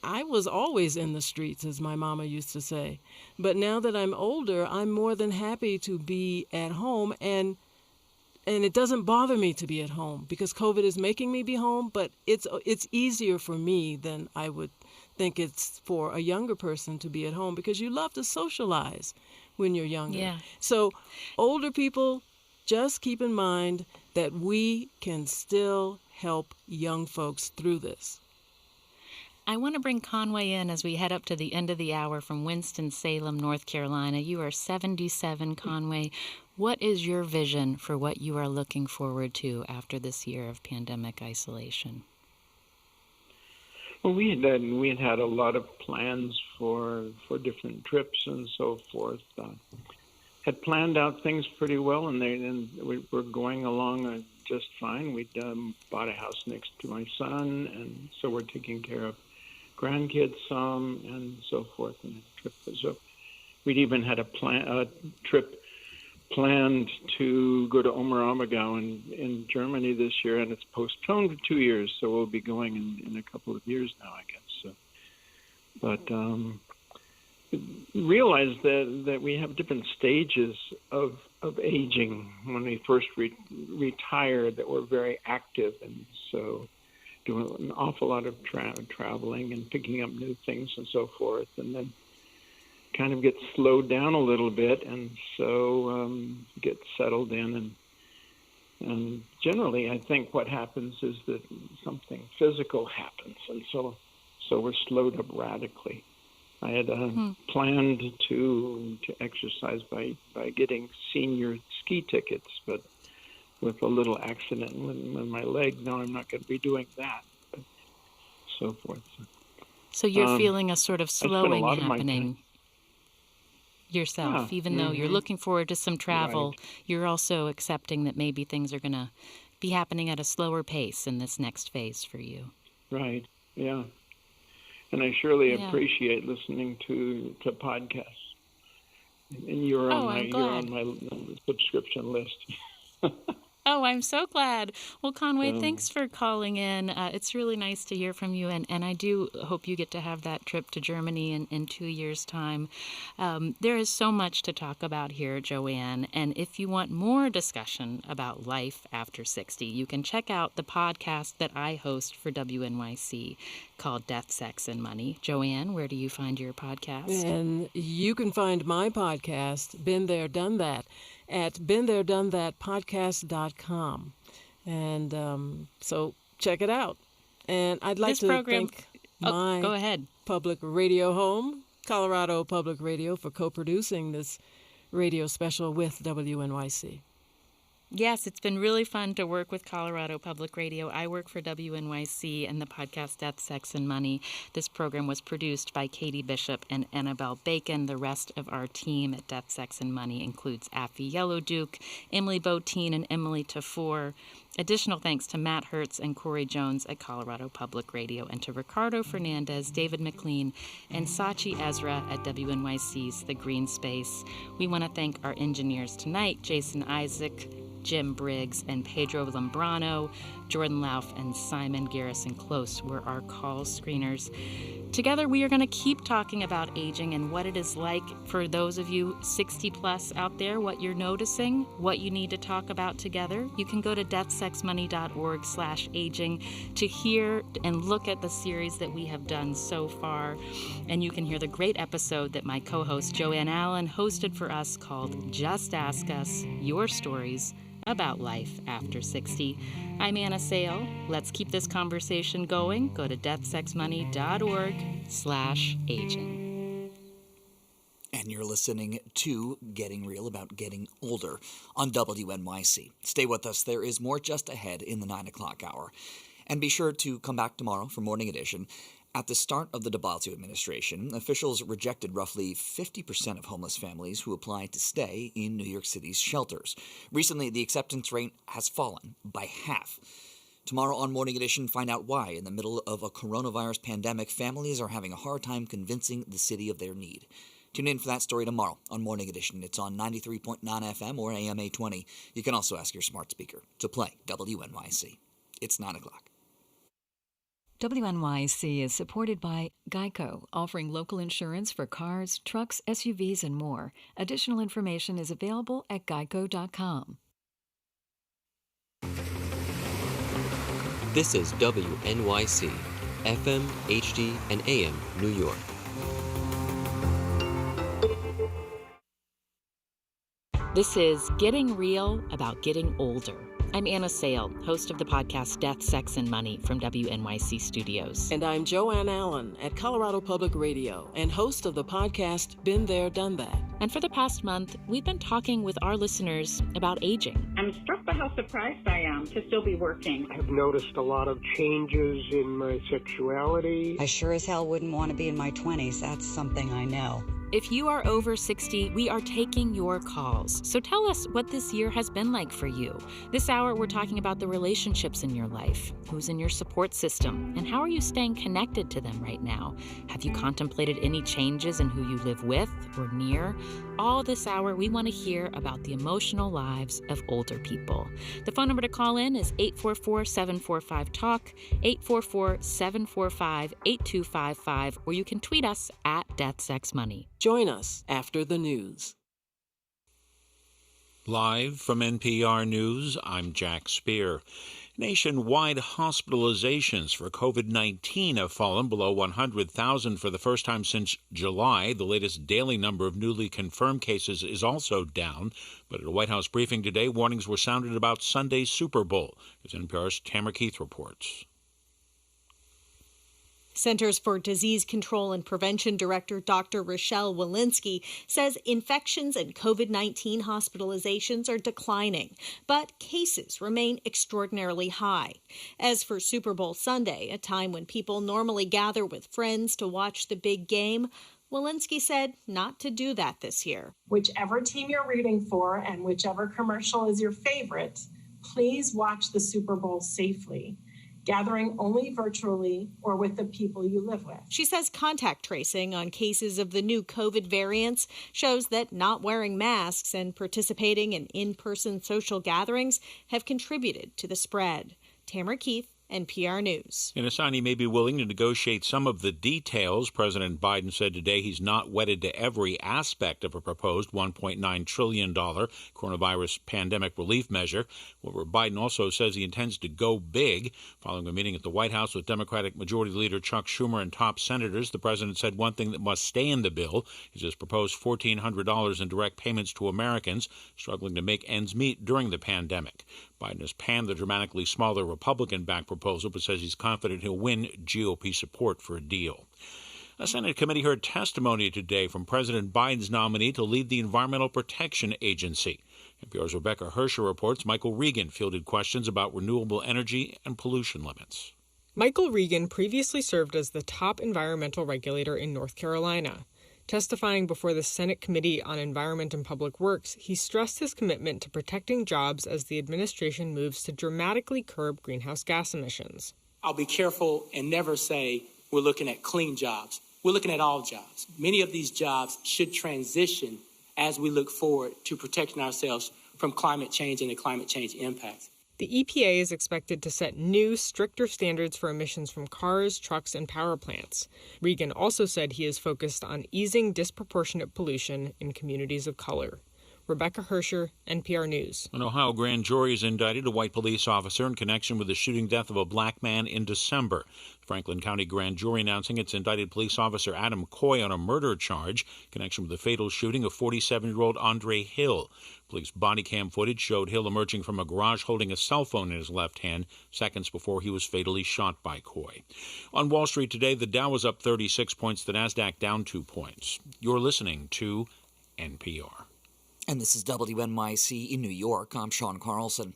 I was always in the streets, as my mama used to say. But now that I'm older, I'm more than happy to be at home, and it doesn't bother me to be at home because COVID is making me be home, but it's easier for me than I would think it's for a younger person to be at home because you love to socialize when you're younger. Yeah. So older people, just keep in mind that we can still help young folks through this. I want to bring Conway in as we head up to the end of the hour from Winston-Salem, North Carolina. You are 77, Conway. What is your vision for what you are looking forward to after this year of pandemic isolation? Well, we had a lot of plans for different trips and so forth. Had planned out things pretty well, and we're going along just fine. We'd bought a house next to my son, and so we're taking care of grandkids some and so forth. And so we'd even had a trip planned to go to Omer Ammergau in Germany this year, and it's postponed for 2 years, so we'll be going in a couple of years now, I guess. So, but realize that we have different stages of aging. When we first retired, that we're very active, and so doing an awful lot of traveling and picking up new things and so forth, and then kind of get slowed down a little bit, and so get settled in, and generally I think what happens is that something physical happens, and so we're slowed up radically. I had planned to exercise by getting senior ski tickets, but with a little accident in my leg, now I'm not going to be doing that, but so forth. So you're feeling a sort of slowing happening yourself, Yeah. even though you're looking forward to some travel, you're also accepting that maybe things are going to be happening at a slower pace in this next phase for you. Right, yeah. And I surely appreciate listening to podcasts. And you're on my subscription list. Oh, I'm so glad. Well, Conway, thanks for calling in. It's really nice to hear from you, and I do hope you get to have that trip to Germany in 2 years' time. There is so much to talk about here, Joanne, and if you want more discussion about life after 60, you can check out the podcast that I host for WNYC called Death, Sex, and Money. Joanne, where do you find your podcast? And you can find my podcast, Been There, Done That, at BeenThereDoneThatPodcast.com. And so check it out. And I'd like to thank my go ahead. public radio home, Colorado Public Radio, for co-producing this radio special with WNYC. Yes, it's been really fun to work with Colorado Public Radio. I work for WNYC and the podcast Death, Sex, and Money. This program was produced by Katie Bishop and Annabelle Bacon. The rest of our team at Death, Sex, and Money includes Affie Yellowduke, Emily Botine, and Emily Tafour. Additional thanks to Matt Hertz and Corey Jones at Colorado Public Radio, and to Ricardo Fernandez, David McLean, and Sachi Ezra at WNYC's The Green Space. We want to thank our engineers tonight, Jason Isaac, Jim Briggs, and Pedro Lambrano. Jordan Lauf and Simon Garrison Close were our call screeners. Together, we are going to keep talking about aging and what it is like for those of you 60 plus out there, what you're noticing, what you need to talk about together. You can go to deathsexmoney.org/aging to hear and look at the series that we have done so far. And you can hear the great episode that my co-host Joanne Allen hosted for us called Just Ask Us Your Stories about life after 60. I'm Anna Sale. Let's keep this conversation going. Go to deathsexmoney.org/aging. And you're listening to Getting Real About Getting Older on WNYC. Stay with us. There is more just ahead in the 9 o'clock hour. And be sure to come back tomorrow for Morning Edition. At the start of the de Blasio administration, officials rejected roughly 50% of homeless families who applied to stay in New York City's shelters. Recently, the acceptance rate has fallen by half. Tomorrow on Morning Edition, find out why, in the middle of a coronavirus pandemic, families are having a hard time convincing the city of their need. Tune in for that story tomorrow on Morning Edition. It's on 93.9 FM or AM 820. You can also ask your smart speaker to play WNYC. It's 9 o'clock. WNYC is supported by Geico, offering local insurance for cars, trucks, SUVs, and more. Additional information is available at geico.com. This is WNYC, FM, HD, and AM, New York. This is Getting Real About Getting Older. I'm Anna Sale, host of the podcast Death, Sex, and Money from WNYC Studios. And I'm Joanne Allen at Colorado Public Radio and host of the podcast Been There, Done That. And for the past month, we've been talking with our listeners about aging. I'm struck by how surprised I am to still be working. I've noticed a lot of changes in my sexuality. I sure as hell wouldn't want to be in my 20s. That's something I know. If you are over 60, we are taking your calls. So tell us what this year has been like for you. This hour hour, we're talking about the relationships in your life, who's in your support system, and how are you staying connected to them right now? Have you contemplated any changes in who you live with or near? All this hour, we want to hear about the emotional lives of older people. The phone number to call in is 844-745-TALK, 844-745-8255, or you can tweet us at DeathSexMoney. Join us after the news. Live from NPR News, I'm Jack Speer. Nationwide hospitalizations for COVID-19 have fallen below 100,000 for the first time since July. The latest daily number of newly confirmed cases is also down. But at a White House briefing today, warnings were sounded about Sunday's Super Bowl, as NPR's Tamara Keith reports. Centers for Disease Control and Prevention Director Dr. Rochelle Walensky says infections and COVID-19 hospitalizations are declining, but cases remain extraordinarily high. As for Super Bowl Sunday, a time when people normally gather with friends to watch the big game, Walensky said not to do that this year. Whichever team you're rooting for and whichever commercial is your favorite, please watch the Super Bowl safely, gathering only virtually or with the people you live with. She says contact tracing on cases of the new COVID variants shows that not wearing masks and participating in in-person social gatherings have contributed to the spread. Tamara Keith, NPR News. In a sign he may be willing to negotiate some of the details, President Biden said today he's not wedded to every aspect of a proposed $1.9 trillion coronavirus pandemic relief measure. However, Biden also says he intends to go big. Following a meeting at the White House with Democratic Majority Leader Chuck Schumer and top senators, the president said one thing that must stay in the bill is his proposed $1,400 in direct payments to Americans struggling to make ends meet during the pandemic. Biden has panned the dramatically smaller Republican-backed proposal, but says he's confident he'll win GOP support for a deal. A Senate committee heard testimony today from President Biden's nominee to lead the Environmental Protection Agency. NPR's Rebecca Hersher reports Michael Regan fielded questions about renewable energy and pollution limits. Michael Regan previously served as the top environmental regulator in North Carolina. Testifying before the Senate Committee on Environment and Public Works, he stressed his commitment to protecting jobs as the administration moves to dramatically curb greenhouse gas emissions. I'll be careful and never say we're looking at clean jobs. We're looking at all jobs. Many of these jobs should transition as we look forward to protecting ourselves from climate change and the climate change impacts. The EPA is expected to set new, stricter standards for emissions from cars, trucks, and power plants. Regan also said he is focused on easing disproportionate pollution in communities of color. Rebecca Hersher, NPR News. An Ohio grand jury has indicted a white police officer in connection with the shooting death of a black man in December. The Franklin County grand jury announcing it's indicted police officer Adam Coy on a murder charge in connection with the fatal shooting of 47-year-old Andre Hill. Police body cam footage showed Hill emerging from a garage holding a cell phone in his left hand seconds before he was fatally shot by Coy. On Wall Street today, the Dow was up 36 points, the Nasdaq down 2 points. You're listening to NPR. And this is WNYC in New York. I'm Sean Carlson.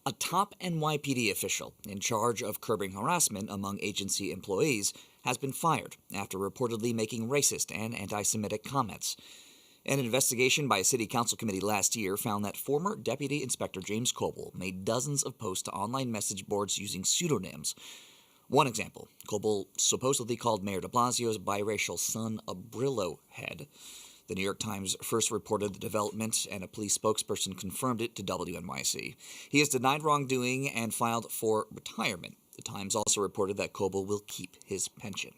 A top NYPD official in charge of curbing harassment among agency employees has been fired after reportedly making racist and anti-Semitic comments. An investigation by a city council committee last year found that former Deputy Inspector James Coble made dozens of posts to online message boards using pseudonyms. One example, Coble supposedly called Mayor de Blasio's biracial son a Brillo head. The New York Times first reported the development, and a police spokesperson confirmed it to WNYC. He has denied wrongdoing and filed for retirement. The Times also reported that Coble will keep his pension.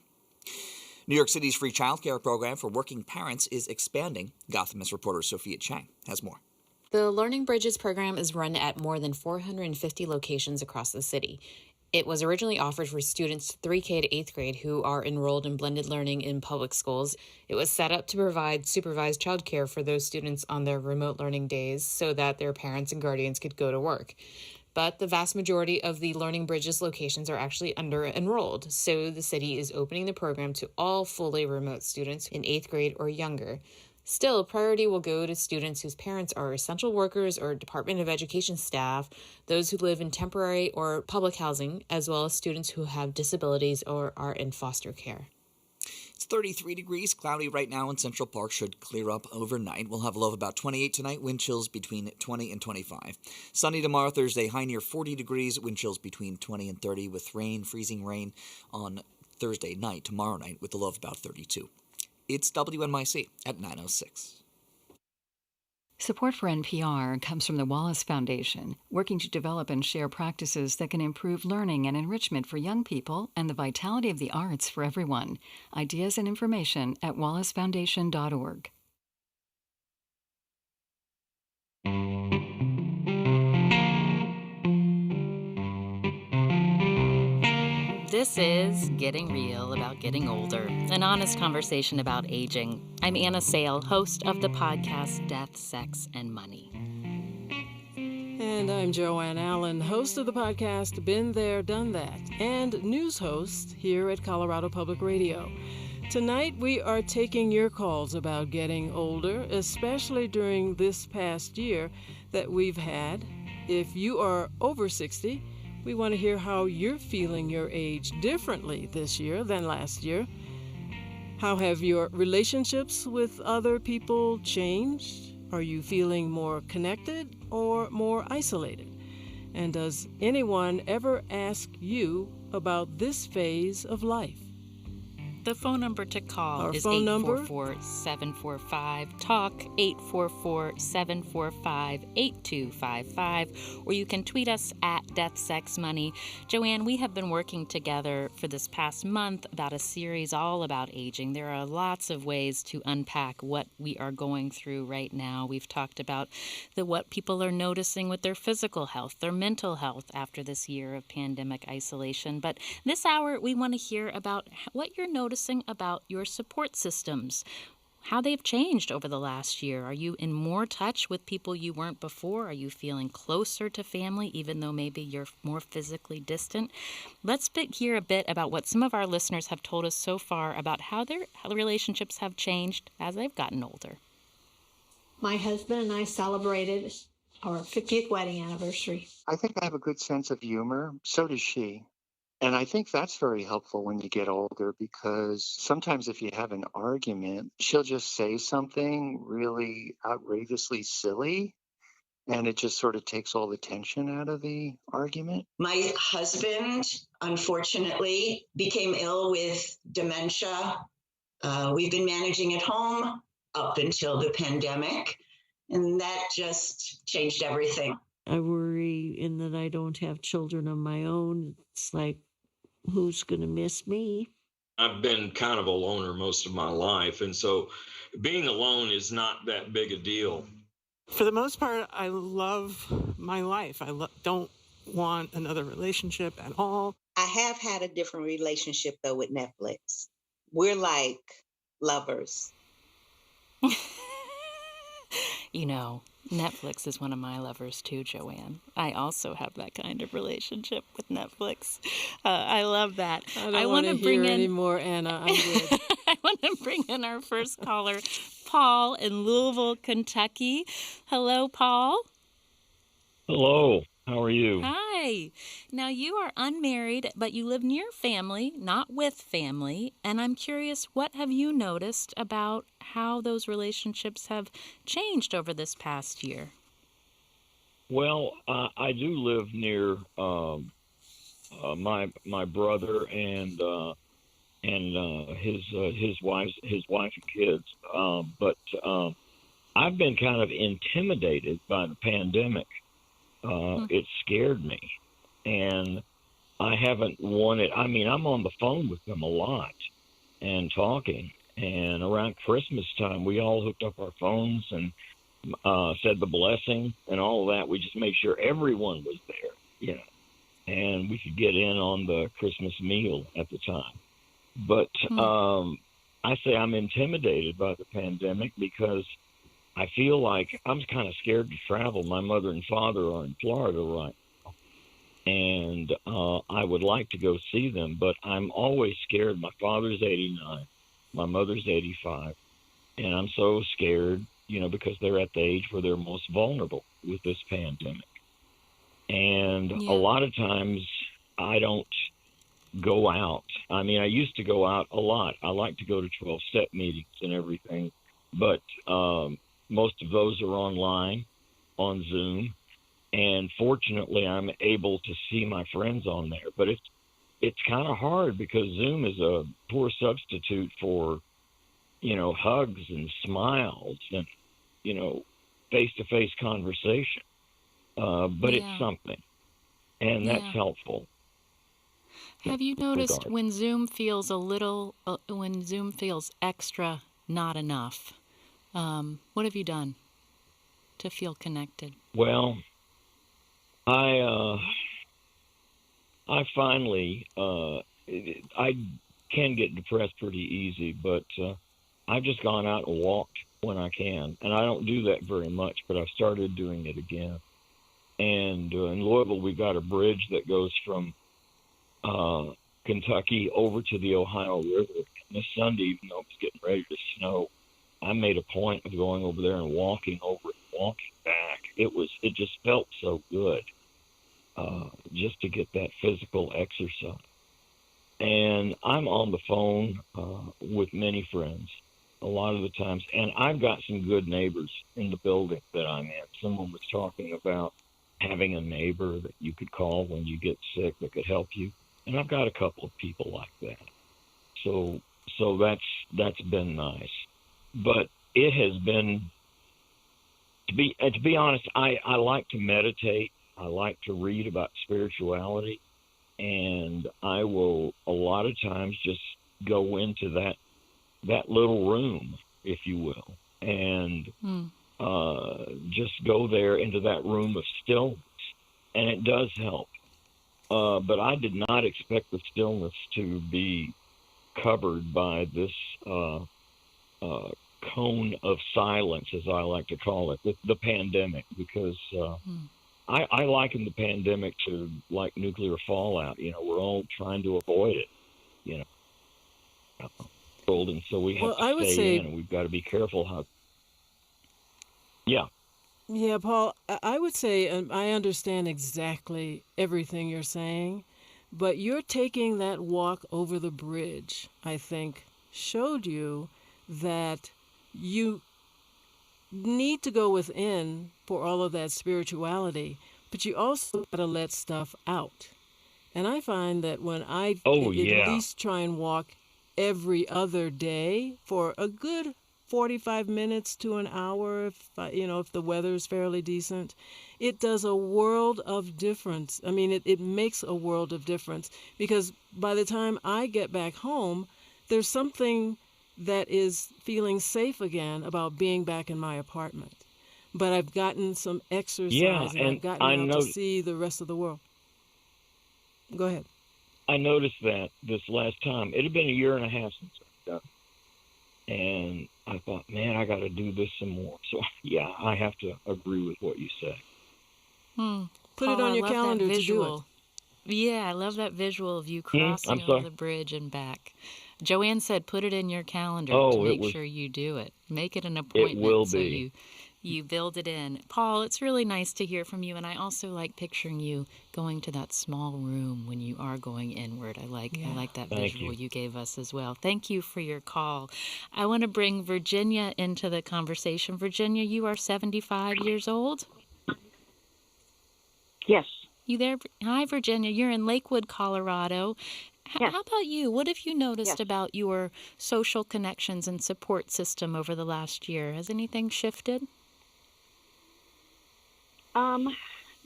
New York City's free childcare program for working parents is expanding. Gothamist reporter Sophia Chang has more. The Learning Bridges program is run at more than 450 locations across the city. It was originally offered for students 3K to 8th grade who are enrolled in blended learning in public schools. It was set up to provide supervised childcare for those students on their remote learning days so that their parents and guardians could go to work. But the vast majority of the Learning Bridges locations are actually under-enrolled, so the city is opening the program to all fully remote students in 8th grade or younger. Still, priority will go to students whose parents are essential workers or Department of Education staff, those who live in temporary or public housing, as well as students who have disabilities or are in foster care. It's 33 degrees, cloudy right now in Central Park, should clear up overnight. We'll have a low of about 28 tonight, wind chills between 20 and 25. Sunny tomorrow, Thursday, high near 40 degrees, wind chills between 20 and 30 with rain, freezing rain on Thursday night, tomorrow night, with a low of about 32. It's WNYC at 9:06. Support for NPR comes from the Wallace Foundation, working to develop and share practices that can improve learning and enrichment for young people and the vitality of the arts for everyone. Ideas and information at wallacefoundation.org. This is Getting Real About Getting Older, an honest conversation about aging. I'm Anna Sale, host of the podcast Death, Sex, and Money. And I'm Joanne Allen, host of the podcast Been There, Done That, and news host here at Colorado Public Radio. Tonight we are taking your calls about getting older, especially during this past year that we've had. If you are over 60, we want to hear how you're feeling your age differently this year than last year. How have your relationships with other people changed? Are you feeling more connected or more isolated? And does anyone ever ask you about this phase of life? The phone number to call is 844-745-TALK, 844-745-8255, or you can tweet us at DeathSexMoney. Joanne, we have been working together for this past month about a series all about aging. There are lots of ways to unpack what we are going through right now. We've talked about what people are noticing with their physical health, their mental health after this year of pandemic isolation. But this hour, we want to hear about what you're noticing about your support systems, how they've changed over the last year. Are you in more touch with people you weren't before? Are you feeling closer to family, even though maybe you're more physically distant? Let's hear a bit about what some of our listeners have told us so far about how their relationships have changed as they've gotten older. My husband and I celebrated our 50th wedding anniversary. I think I have a good sense of humor. So does she. And I think that's very helpful when you get older, because sometimes if you have an argument, she'll just say something really outrageously silly, and it just sort of takes all the tension out of the argument. My husband, unfortunately, became ill with dementia. We've been managing at home up until the pandemic, and that just changed everything. I worry in that I don't have children of my own. It's like, who's going to miss me? I've been kind of a loner most of my life, and so being alone is not that big a deal. For the most part, I love my life. I don't want another relationship at all. I have had a different relationship, though, with Netflix. We're like lovers. You know, Netflix is one of my lovers too, Joanne. I also have that kind of relationship with Netflix. I love that. I don't want to hear anymore, Anna. I'm good. I want to bring in our first caller, Paul in Louisville, Kentucky. Hello, Paul. Hello. How are you? Hi. Now, you are unmarried, but you live near family, not with family. And I'm curious, what have you noticed about how those relationships have changed over this past year? Well, I do live near my brother and his wife and kids. But I've been kind of intimidated by the pandemic. It scared me, and I haven't wanted. I mean, I'm on the phone with them a lot and talking. And around Christmas time, we all hooked up our phones and said the blessing and all of that. We just made sure everyone was there, you know, and we could get in on the Christmas meal at the time. But I say I'm intimidated by the pandemic because I feel like I'm kind of scared to travel. My mother and father are in Florida right now, and I would like to go see them, but I'm always scared. My father's 89, my mother's 85, and I'm so scared, you know, because they're at the age where they're most vulnerable with this pandemic. And a lot of times I don't go out. I mean, I used to go out a lot. I like to go to 12-step meetings and everything, but most of those are online on Zoom. And fortunately, I'm able to see my friends on there. But it's kind of hard because Zoom is a poor substitute for, hugs and smiles and, face-to-face conversation. But it's something, and that's helpful. Have you noticed when Zoom feels extra not enough? What have you done to feel connected? Well, I finally, I can get depressed pretty easy, but I've just gone out and walked when I can. And I don't do that very much, but I've started doing it again. And in Louisville, we've got a bridge that goes from Kentucky over to the Ohio River. And this Sunday, even though it's getting ready to snow, I made a point of going over there and walking over and walking back. It just felt so good just to get that physical exercise. And I'm on the phone with many friends a lot of the times, and I've got some good neighbors in the building that I'm in. Someone was talking about having a neighbor that you could call when you get sick that could help you, and I've got a couple of people like that. So that's been nice. But it has been, to be honest, I like to meditate. I like to read about spirituality, and I will a lot of times just go into that little room, if you will, and just go there into that room of stillness, and it does help. But I did not expect the stillness to be covered by this cone of silence, as I like to call it, the pandemic, because I liken the pandemic to like nuclear fallout. We're all trying to avoid it, and so we have to stay in, and we've got to be careful how. Yeah. Yeah, Paul, I would say, and I understand exactly everything you're saying, but you're taking that walk over the bridge, I think, showed you that you need to go within for all of that spirituality, but you also got to let stuff out. And I find that when I at least try and walk every other day for a good 45 minutes to an hour, if the weather is fairly decent, it does a world of difference. I mean, it makes a world of difference, because by the time I get back home, there's something that is feeling safe again about being back in my apartment. But I've gotten some exercise, and I've gotten out to see the rest of the world. Go ahead. I noticed that this last time. It had been a year and a half since I've done it. And I thought, man, I got to do this some more. So, yeah, I have to agree with what you say. Put it on your calendar to do it. Yeah, I love that visual of you crossing over the bridge and back. Joanne said put it in your calendar to make sure you do it. Make it an appointment. It will so be. You build it in. Paul, it's really nice to hear from you, and I also like picturing you going to that small room when you are going inward. I like that visual you gave us as well. Thank you for your call. I want to bring Virginia into the conversation. Virginia, you are 75 years old? Yes. You there? Hi, Virginia. You're in Lakewood, Colorado. Yes. How about you? What have you noticed about your social connections and support system over the last year? Has anything shifted?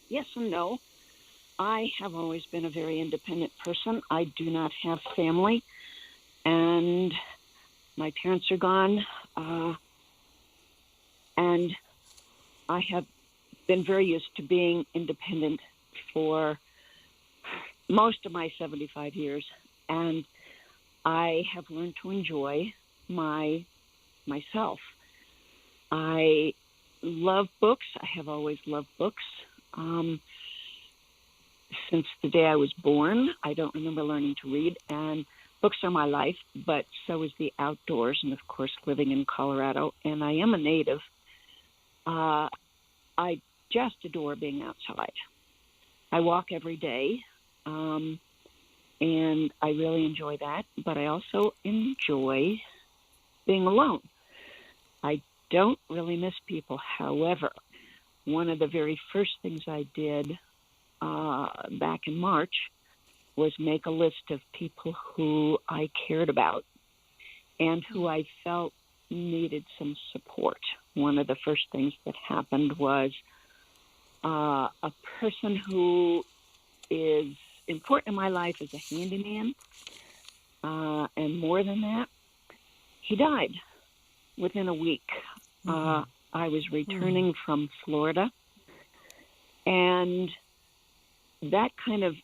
Yes and no. I have always been a very independent person. I do not have family, and my parents are gone, and I have been very used to being independent for most of my 75 years, and I have learned to enjoy myself. I love books. I have always loved books. Since the day I was born, I don't remember learning to read, and books are my life, but so is the outdoors, and of course living in Colorado, and I am a native. I just adore being outside. I walk every day. And I really enjoy that, but I also enjoy being alone. I don't really miss people. However, one of the very first things I did back in March was make a list of people who I cared about and who I felt needed some support. One of the first things that happened was a person who is important in my life as a handyman, and more than that, he died within a week. I was returning from Florida, and that kind of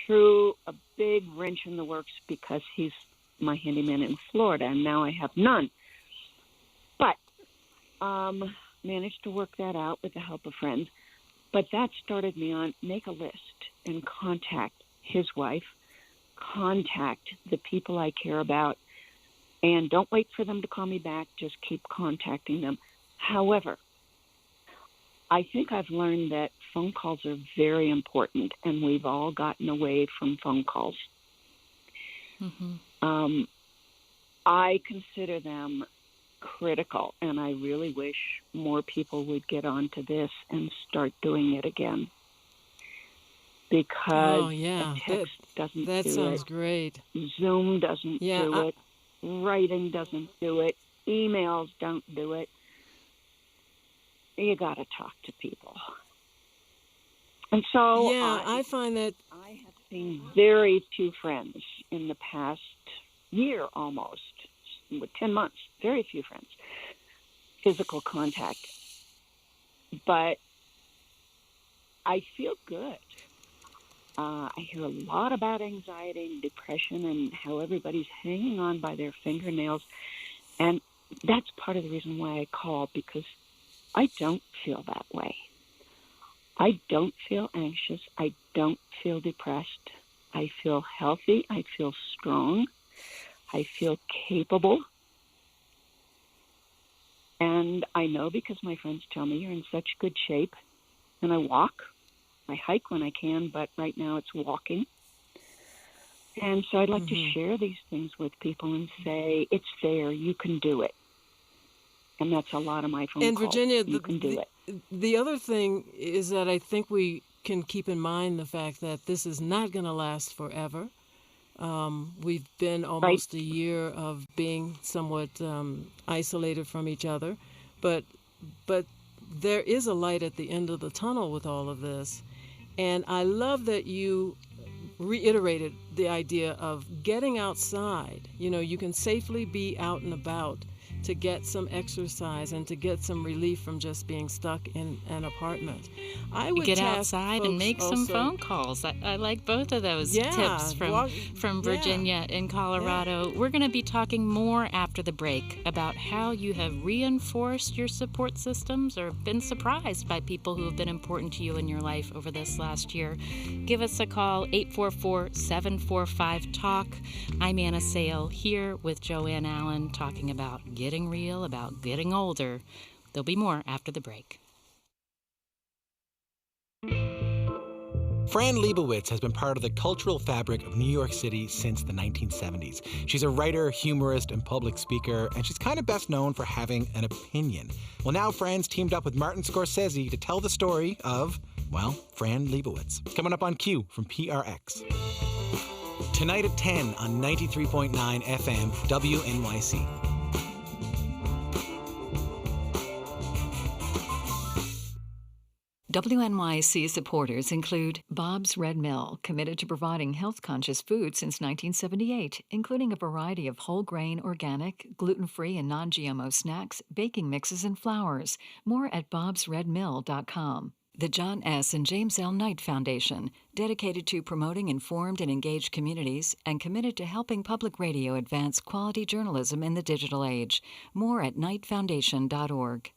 threw a big wrench in the works because he's my handyman in Florida, and now I have none. But managed to work that out with the help of friends. But that started me on make a list and contact his wife, contact the people I care about, and don't wait for them to call me back. Just keep contacting them. However, I think I've learned that phone calls are very important, and we've all gotten away from phone calls. I consider them critical, and I really wish more people would get onto this and start doing it again. Because a text doesn't do it. That sounds great. Zoom doesn't do it. Writing doesn't do it. Emails don't do it. You got to talk to people. And so I find that I have seen very few friends in the past year almost, with 10 months, very few friends, physical contact. But I feel good. I hear a lot about anxiety and depression and how everybody's hanging on by their fingernails. And that's part of the reason why I call, because I don't feel that way. I don't feel anxious. I don't feel depressed. I feel healthy. I feel strong. I feel capable. And I know because my friends tell me you're in such good shape. And I walk. I hike when I can, but right now it's walking. And so I'd like to share these things with people and say, it's there, you can do it. And that's a lot of my phone calls. And Virginia, you can do it. The other thing is that I think we can keep in mind the fact that this is not going to last forever. We've been almost a year of being somewhat isolated from each other, but there is a light at the end of the tunnel with all of this. And I love that you reiterated the idea of getting outside. You know, you can safely be out and about to get some exercise and to get some relief from just being stuck in an apartment. I would get outside and make some phone calls. I like both of those tips from Virginia in Colorado. We're going to be talking more after the break about how you have reinforced your support systems or been surprised by people who have been important to you in your life over this last year. Give us a call, 844-745-TALK. I'm Anna Sale here with Joanne Allen talking about getting real, about getting older. There'll be more after the break. Fran Lebowitz has been part of the cultural fabric of New York City since the 1970s. She's a writer, humorist, and public speaker, and she's kind of best known for having an opinion. Well, now Fran's teamed up with Martin Scorsese to tell the story of, well, Fran Lebowitz. Coming up on Q from PRX. Tonight at 10 on 93.9 FM WNYC. WNYC supporters include Bob's Red Mill, committed to providing health-conscious food since 1978, including a variety of whole grain, organic, gluten-free, and non-GMO snacks, baking mixes, and flours. More at bobsredmill.com. The John S. and James L. Knight Foundation, dedicated to promoting informed and engaged communities and committed to helping public radio advance quality journalism in the digital age. More at knightfoundation.org.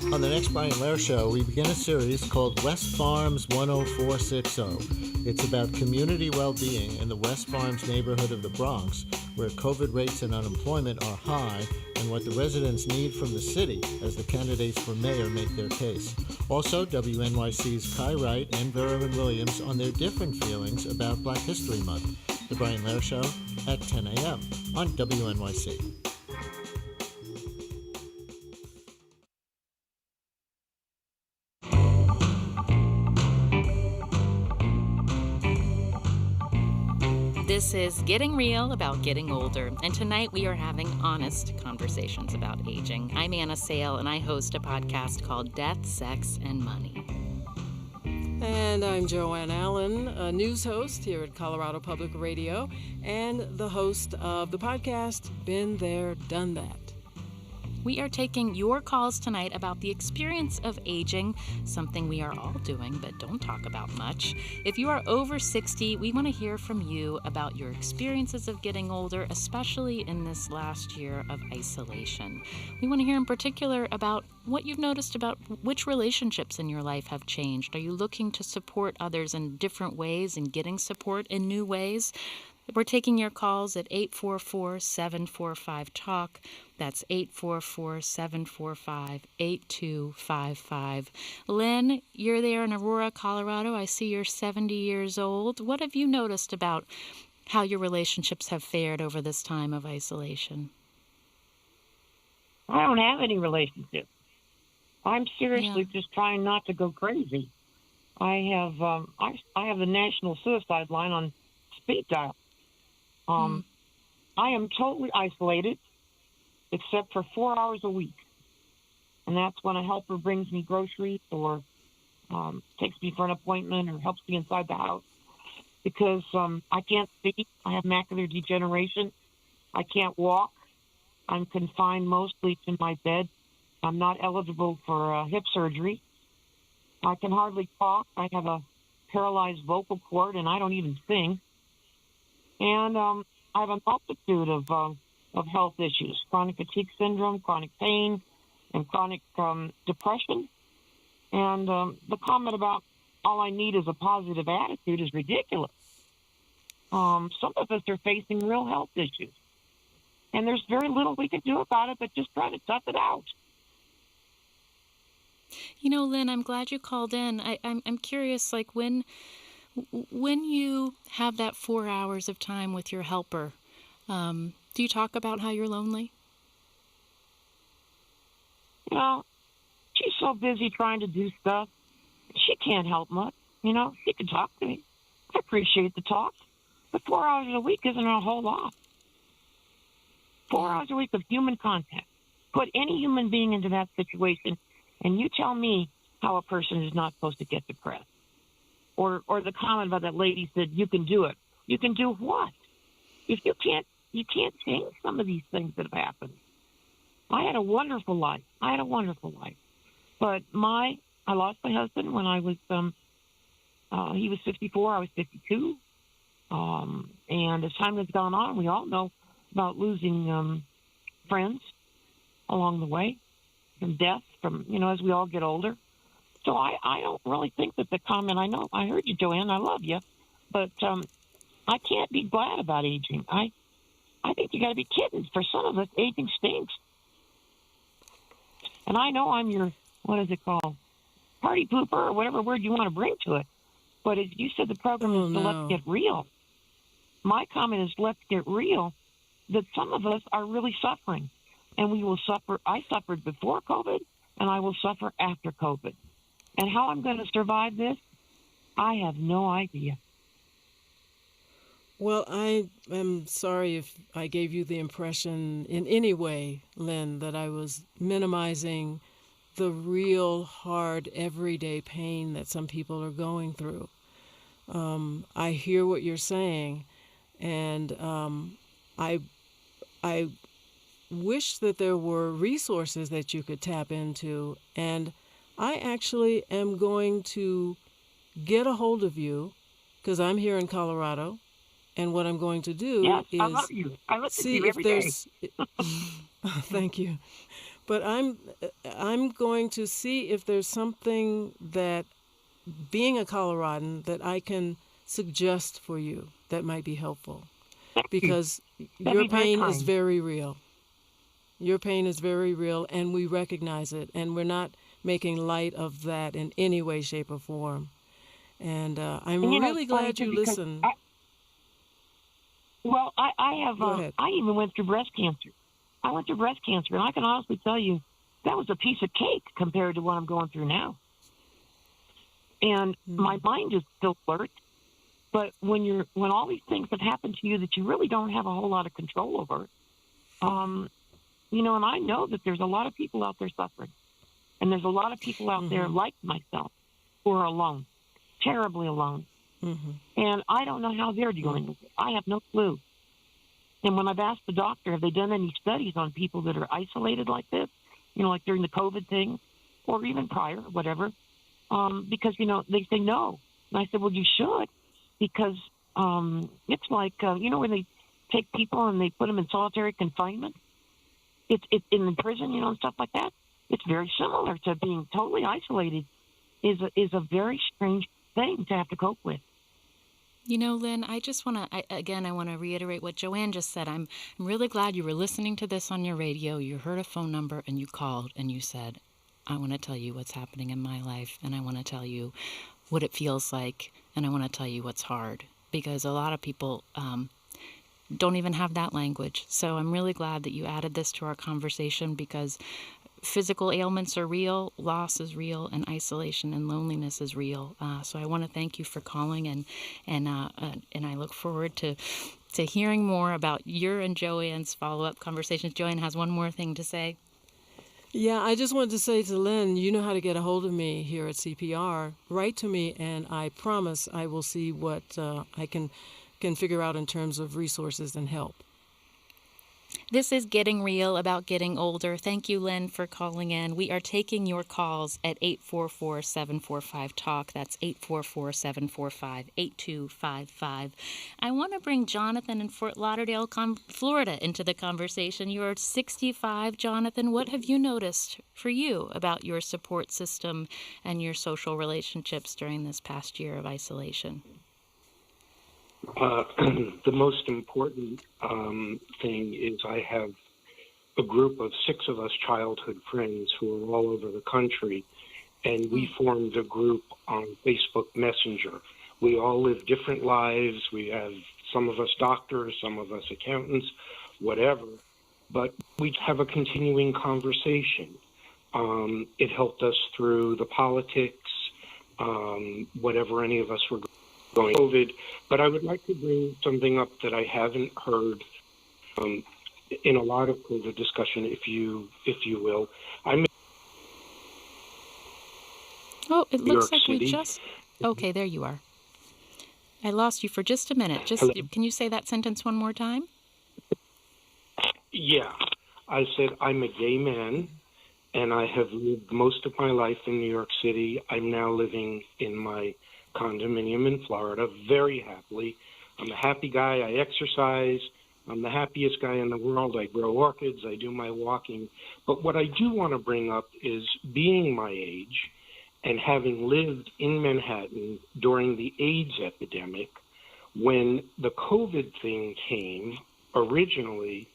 On the next Brian Lehrer Show, we begin a series called West Farms 10460. It's about community well-being in the West Farms neighborhood of the Bronx, where COVID rates and unemployment are high, and what the residents need from the city as the candidates for mayor make their case. Also, WNYC's Kai Wright and Vernon Williams on their different feelings about Black History Month. The Brian Lehrer Show at 10 a.m. on WNYC. This is Getting Real about getting older, and tonight we are having honest conversations about aging. I'm Anna Sale, and I host a podcast called Death, Sex, and Money. And I'm Joanne Allen, a news host here at Colorado Public Radio, and the host of the podcast, Been There, Done That. We are taking your calls tonight about the experience of aging, something we are all doing but don't talk about much. If you are over 60, we want to hear from you about your experiences of getting older, especially in this last year of isolation. We want to hear in particular about what you've noticed about which relationships in your life have changed. Are you looking to support others in different ways and getting support in new ways? We're taking your calls at 844-745-TALK. That's 844-745-8255. Lynn, you're there in Aurora, Colorado. I see you're 70 years old. What have you noticed about how your relationships have fared over this time of isolation? I don't have any relationships. I'm seriously just trying not to go crazy. I have the National Suicide Line on speed dial. I am totally isolated, except for 4 hours a week. And that's when a helper brings me groceries or takes me for an appointment or helps me inside the house. Because I can't see. I have macular degeneration. I can't walk. I'm confined mostly to my bed. I'm not eligible for hip surgery. I can hardly talk. I have a paralyzed vocal cord, and I don't even sing. And I have a multitude of health issues, chronic fatigue syndrome, chronic pain, and chronic depression. And the comment about all I need is a positive attitude is ridiculous. Some of us are facing real health issues. And there's very little we can do about it, but just try to tough it out. You know, Lynn, I'm glad you called in. I'm curious, like when you have that 4 hours of time with your helper, do you talk about how you're lonely? You know, she's so busy trying to do stuff. She can't help much. You know, she can talk to me. I appreciate the talk. But 4 hours a week isn't a whole lot. 4 hours a week of human contact. Put any human being into that situation, and you tell me how a person is not supposed to get depressed. Or the comment about that lady said, you can do it. You can do what? If you can't change some of these things that have happened. I had a wonderful life. But I lost my husband when I was, he was 54, I was 52. And as time has gone on, we all know about losing friends along the way, from death, as we all get older. So I don't really think that the comment, I heard you, Joanne, I love you, but I can't be glad about aging. I think you got to be kidding. For some of us, aging stinks. And I know I'm your, what is it called, party pooper or whatever word you want to bring to it. But as you said, the program is to let's get real. My comment is let's get real, that some of us are really suffering. And we will suffer. I suffered before COVID, and I will suffer after COVID. And how I'm going to survive this, I have no idea. Well, I am sorry if I gave you the impression in any way, Lynn, that I was minimizing the real hard everyday pain that some people are going through. I hear what you're saying, and I wish that there were resources that you could tap into, and I actually am going to get a hold of you because I'm here in Colorado, and what I'm going to do is I love you. I listen see to you if every there's. day. Thank you. But I'm going to see if there's something that, being a Coloradan, that I can suggest for you that might be helpful, because your pain is very real. Your pain is very real, and we recognize it, and we're not making light of that in any way, shape, or form. And I'm really glad you listened. I even went through breast cancer. I went through breast cancer, and I can honestly tell you that was a piece of cake compared to what I'm going through now. And my mind is still alert, but when all these things have happened to you that you really don't have a whole lot of control over, and I know that there's a lot of people out there suffering, and there's a lot of people out there like myself who are alone, terribly alone. And I don't know how they're dealing with it. I have no clue. And when I've asked the doctor, have they done any studies on people that are isolated like this, like during the COVID thing, or even prior, whatever, because, they say no. And I said, well, you should, because it's like, when they take people and they put them in solitary confinement, it's in the prison, and stuff like that. It's very similar to being totally isolated is a very strange thing to have to cope with. Lynn, I just want to, I want to reiterate what Joanne just said. I'm really glad you were listening to this on your radio. You heard a phone number and you called and you said, I want to tell you what's happening in my life, and I want to tell you what it feels like, and I want to tell you what's hard, because a lot of people don't even have that language. So I'm really glad that you added this to our conversation, because physical ailments are real, loss is real, and isolation and loneliness is real. So I want to thank you for calling, and I look forward to hearing more about your and Joanne's follow-up conversations. Joanne has one more thing to say. Yeah, I just wanted to say to Lynn, you know how to get a hold of me here at CPR. Write to me, and I promise I will see what I can figure out in terms of resources and help. This is Getting Real About Getting Older. Thank you, Lynn, for calling in. We are taking your calls at 844-745-TALK. That's 844-745-8255. I want to bring Jonathan in Fort Lauderdale, Florida, into the conversation. You're 65, Jonathan. What have you noticed for you about your support system and your social relationships during this past year of isolation? The most important thing is I have a group of 6 of us childhood friends who are all over the country, and we formed a group on Facebook Messenger. We all live different lives. We have some of us doctors, some of us accountants, whatever, but we have a continuing conversation. It helped us through the politics, whatever any of us were going COVID, but I would like to bring something up that I haven't heard in a lot of COVID discussion, if you will. It looks like we just... Okay, there you are. I lost you for just a minute. Can you say that sentence one more time? Yeah. I said I'm a gay man, and I have lived most of my life in New York City. I'm now living in my condominium in Florida very happily. I'm a happy guy. I exercise. I'm the happiest guy in the world. I grow orchids. I do my walking. But what I do want to bring up is being my age and having lived in Manhattan during the AIDS epidemic, when the COVID thing came originally,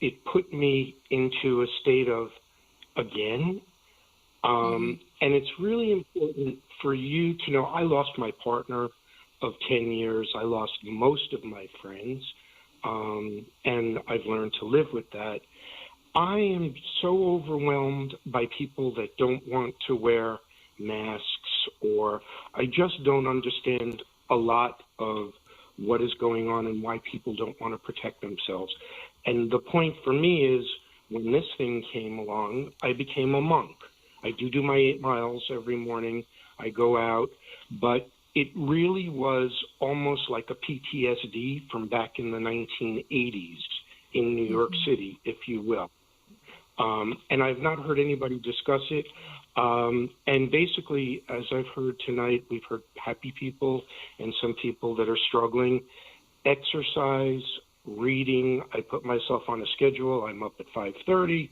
it put me into a state of, again, and it's really important for you to know, I lost my partner of 10 years. I lost most of my friends, and I've learned to live with that. I am so overwhelmed by people that don't want to wear masks, or I just don't understand a lot of what is going on and why people don't want to protect themselves. And the point for me is, when this thing came along, I became a monk. I do my 8 miles every morning. I go out, but it really was almost like a PTSD from back in the 1980s in New York City, if you will. And I've not heard anybody discuss it. And basically, as I've heard tonight, we've heard happy people and some people that are struggling. Exercise, reading. I put myself on a schedule. I'm up at 5:30.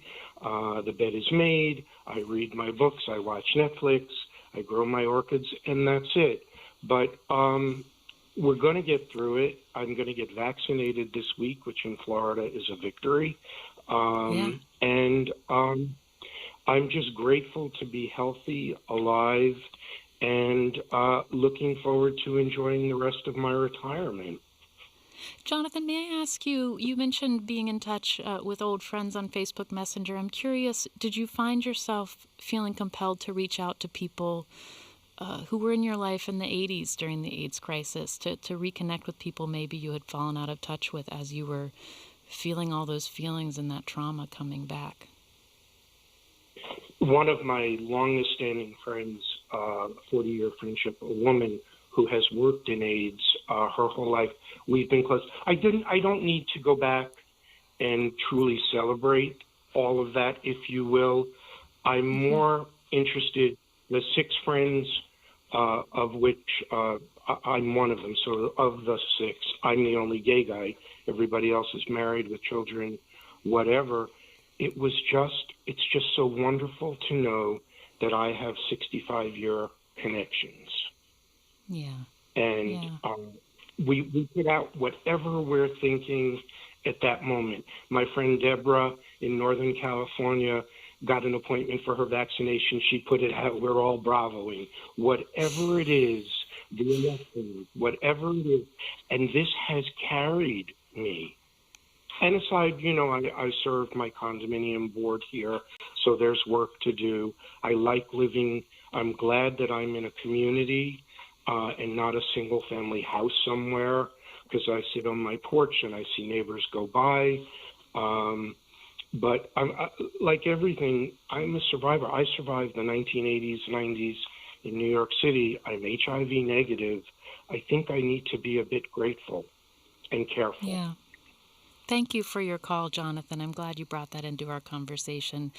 The bed is made. I read my books. I watch Netflix. I grow my orchids, and that's it. But we're going to get through it. I'm going to get vaccinated this week, which in Florida is a victory. And I'm just grateful to be healthy, alive, and looking forward to enjoying the rest of my retirement. Jonathan, may I ask you, you mentioned being in touch with old friends on Facebook Messenger. I'm curious, did you find yourself feeling compelled to reach out to people who were in your life in the 80s during the AIDS crisis, to reconnect with people maybe you had fallen out of touch with as you were feeling all those feelings and that trauma coming back? One of my longest-standing friends, 40-year friendship, a woman who has worked in AIDS her whole life, we've been close. I don't need to go back and truly celebrate all of that, if you will. I'm more interested, the 6 friends of which I'm one of them. So of the 6, I'm the only gay guy. Everybody else is married with children, whatever. It's just so wonderful to know that I have 65-year connections. Yeah. And we put out whatever we're thinking at that moment. My friend Deborah in Northern California got an appointment for her vaccination. She put it out. We're all bravoing. Whatever it is, the election, whatever it is. And this has carried me. And aside, I serve my condominium board here, so there's work to do. I like living. I'm glad that I'm in a community and not a single-family house somewhere, because I sit on my porch and I see neighbors go by. But like everything, I'm a survivor. I survived the 1980s, 90s in New York City. I'm HIV negative. I think I need to be a bit grateful and careful. Yeah. Thank you for your call, Jonathan. I'm glad you brought that into our conversation.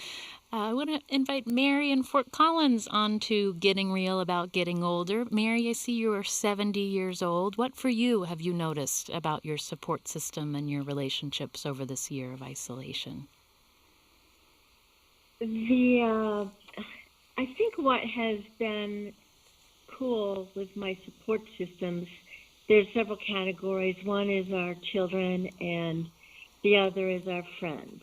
I want to invite Mary in Fort Collins on to Getting Real About Getting Older. Mary, I see you are 70 years old. What for you have you noticed about your support system and your relationships over this year of isolation? I think what has been cool with my support systems, there's several categories. One is our children and the other is our friends.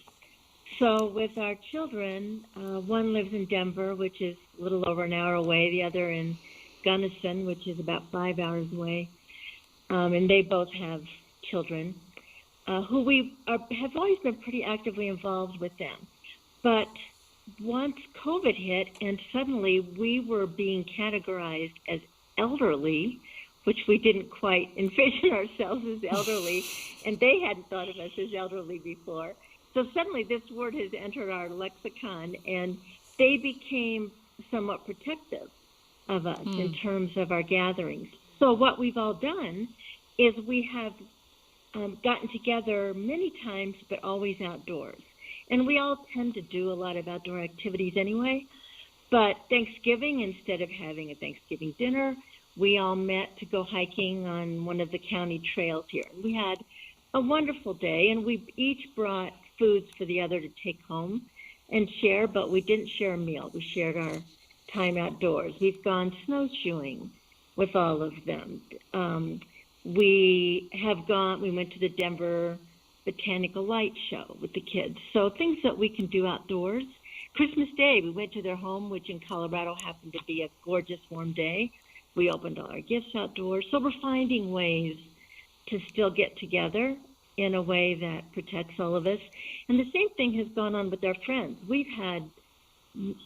So with our children, one lives in Denver, which is a little over an hour away, the other in Gunnison, which is about 5 hours away. And they both have children who have always been pretty actively involved with them. But once COVID hit and suddenly we were being categorized as elderly, which we didn't quite envision ourselves as elderly, and they hadn't thought of us as elderly before. So suddenly this word has entered our lexicon, and they became somewhat protective of us in terms of our gatherings. So what we've all done is we have gotten together many times, but always outdoors. And we all tend to do a lot of outdoor activities anyway. But Thanksgiving, instead of having a Thanksgiving dinner, we all met to go hiking on one of the county trails here. We had a wonderful day, and we each brought foods for the other to take home and share, but we didn't share a meal. We shared our time outdoors. We've gone snowshoeing with all of them. We went to the Denver Botanical Light Show with the kids. So things that we can do outdoors. Christmas Day, we went to their home, which in Colorado happened to be a gorgeous warm day. We opened all our gifts outdoors. So we're finding ways to still get together in a way that protects all of us. And the same thing has gone on with our friends. We've had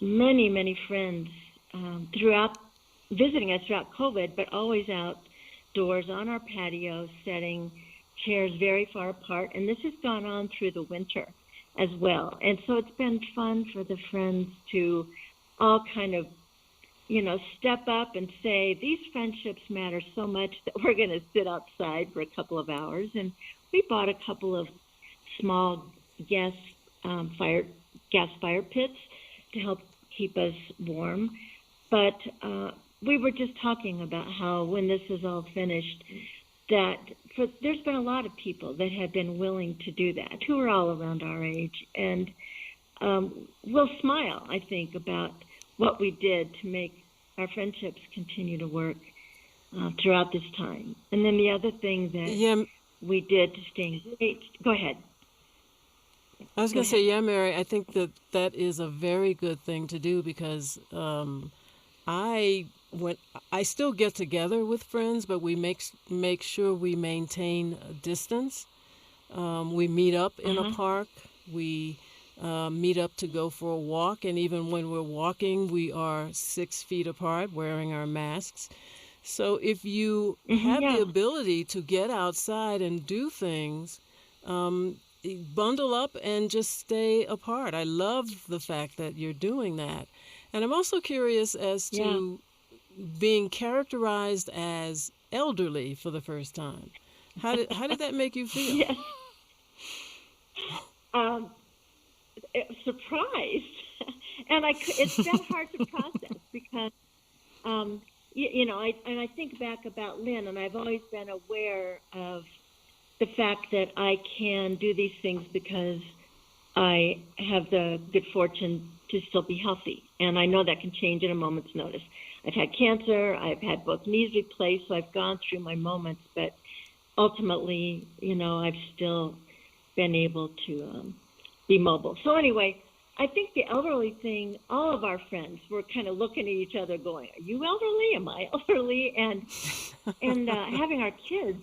many, many friends visiting us throughout COVID, but always outdoors on our patio, setting chairs very far apart. And this has gone on through the winter as well. And so it's been fun for the friends to all kind of step up and say, these friendships matter so much that we're going to sit outside for a couple of hours. And we bought a couple of small gas fire pits to help keep us warm. But we were just talking about how when this is all finished, there's been a lot of people that have been willing to do that, who are all around our age, and we'll smile, I think, about what we did to make our friendships continue to work throughout this time. And then the other thing that we did to stay engaged. Go ahead. I was going to say, yeah, Mary, I think that is a very good thing to do because I still get together with friends, but we make sure we maintain a distance. We meet up in a park. We meet up to go for a walk, and even when we're walking, we are 6 feet apart, wearing our masks. So if you have the ability to get outside and do things, bundle up and just stay apart. I love the fact that you're doing that. And I'm also curious as to being characterized as elderly for the first time. How did that make you feel? Yes. Surprised, and it's been hard to process because I think back about Lynn, and I've always been aware of the fact that I can do these things because I have the good fortune to still be healthy, and I know that can change at a moment's notice. I've had cancer, I've had both knees replaced, so I've gone through my moments, but ultimately, I've still been able to be mobile. So anyway, I think the elderly thing, all of our friends were kind of looking at each other going, are you elderly? Am I elderly? And having our kids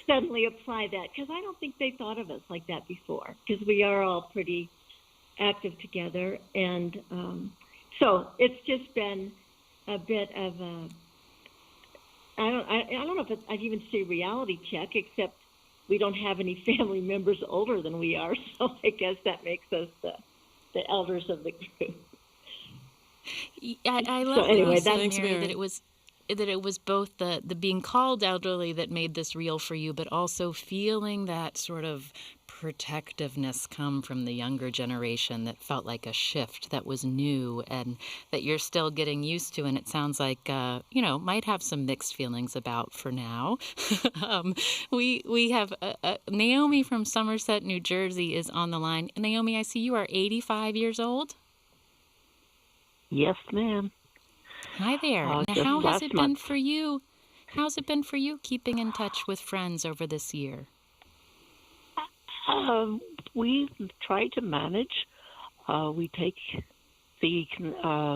suddenly apply that, because I don't think they thought of us like that before, because we are all pretty active together. And so it's just been a bit of a, I don't know if I'd even say reality check, except we don't have any family members older than we are, so I guess that makes us the elders of the group. I love that you said, Mary, that it was both the being called elderly that made this real for you, but also feeling that sort of protectiveness come from the younger generation that felt like a shift that was new and that you're still getting used to. And it sounds like, might have some mixed feelings about for now. We have Naomi from Somerset, New Jersey is on the line. Naomi, I see you are 85 years old. Yes, ma'am. Hi there. Now, how has it been for you? How's it been for you keeping in touch with friends over this year? We try to manage. We take the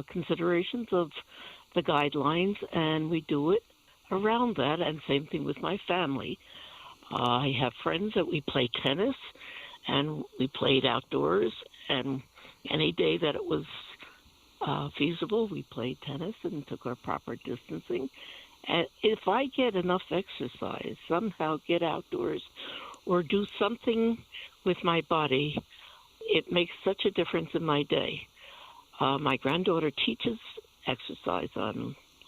considerations of the guidelines, and we do it around that. And same thing with my family. I have friends that we play tennis, and we played outdoors. And any day that it was feasible, we played tennis and took our proper distancing. And if I get enough exercise, somehow get outdoors or do something with my body, it makes such a difference in my day. My granddaughter teaches exercise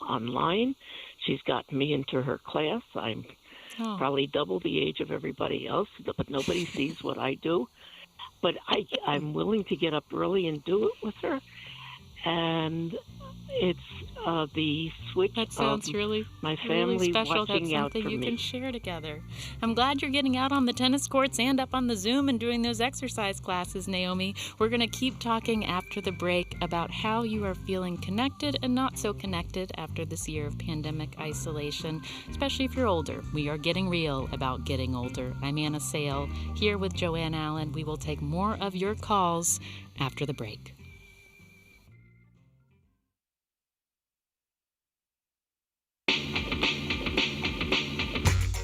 online. She's gotten me into her class. I'm probably double the age of everybody else, but nobody sees what I do. But I'm willing to get up early and do it with her. And it's the switch that sounds of really, my family really special. watching That's out something for you me. can share together. I'm glad you're getting out on the tennis courts and up on the Zoom and doing those exercise classes, Naomi. We're going to keep talking after the break about how you are feeling connected and not so connected after this year of pandemic isolation, especially if you're older. We are getting real about getting older. I'm Anna Sale here with Joanne Allen. We will take more of your calls after the break.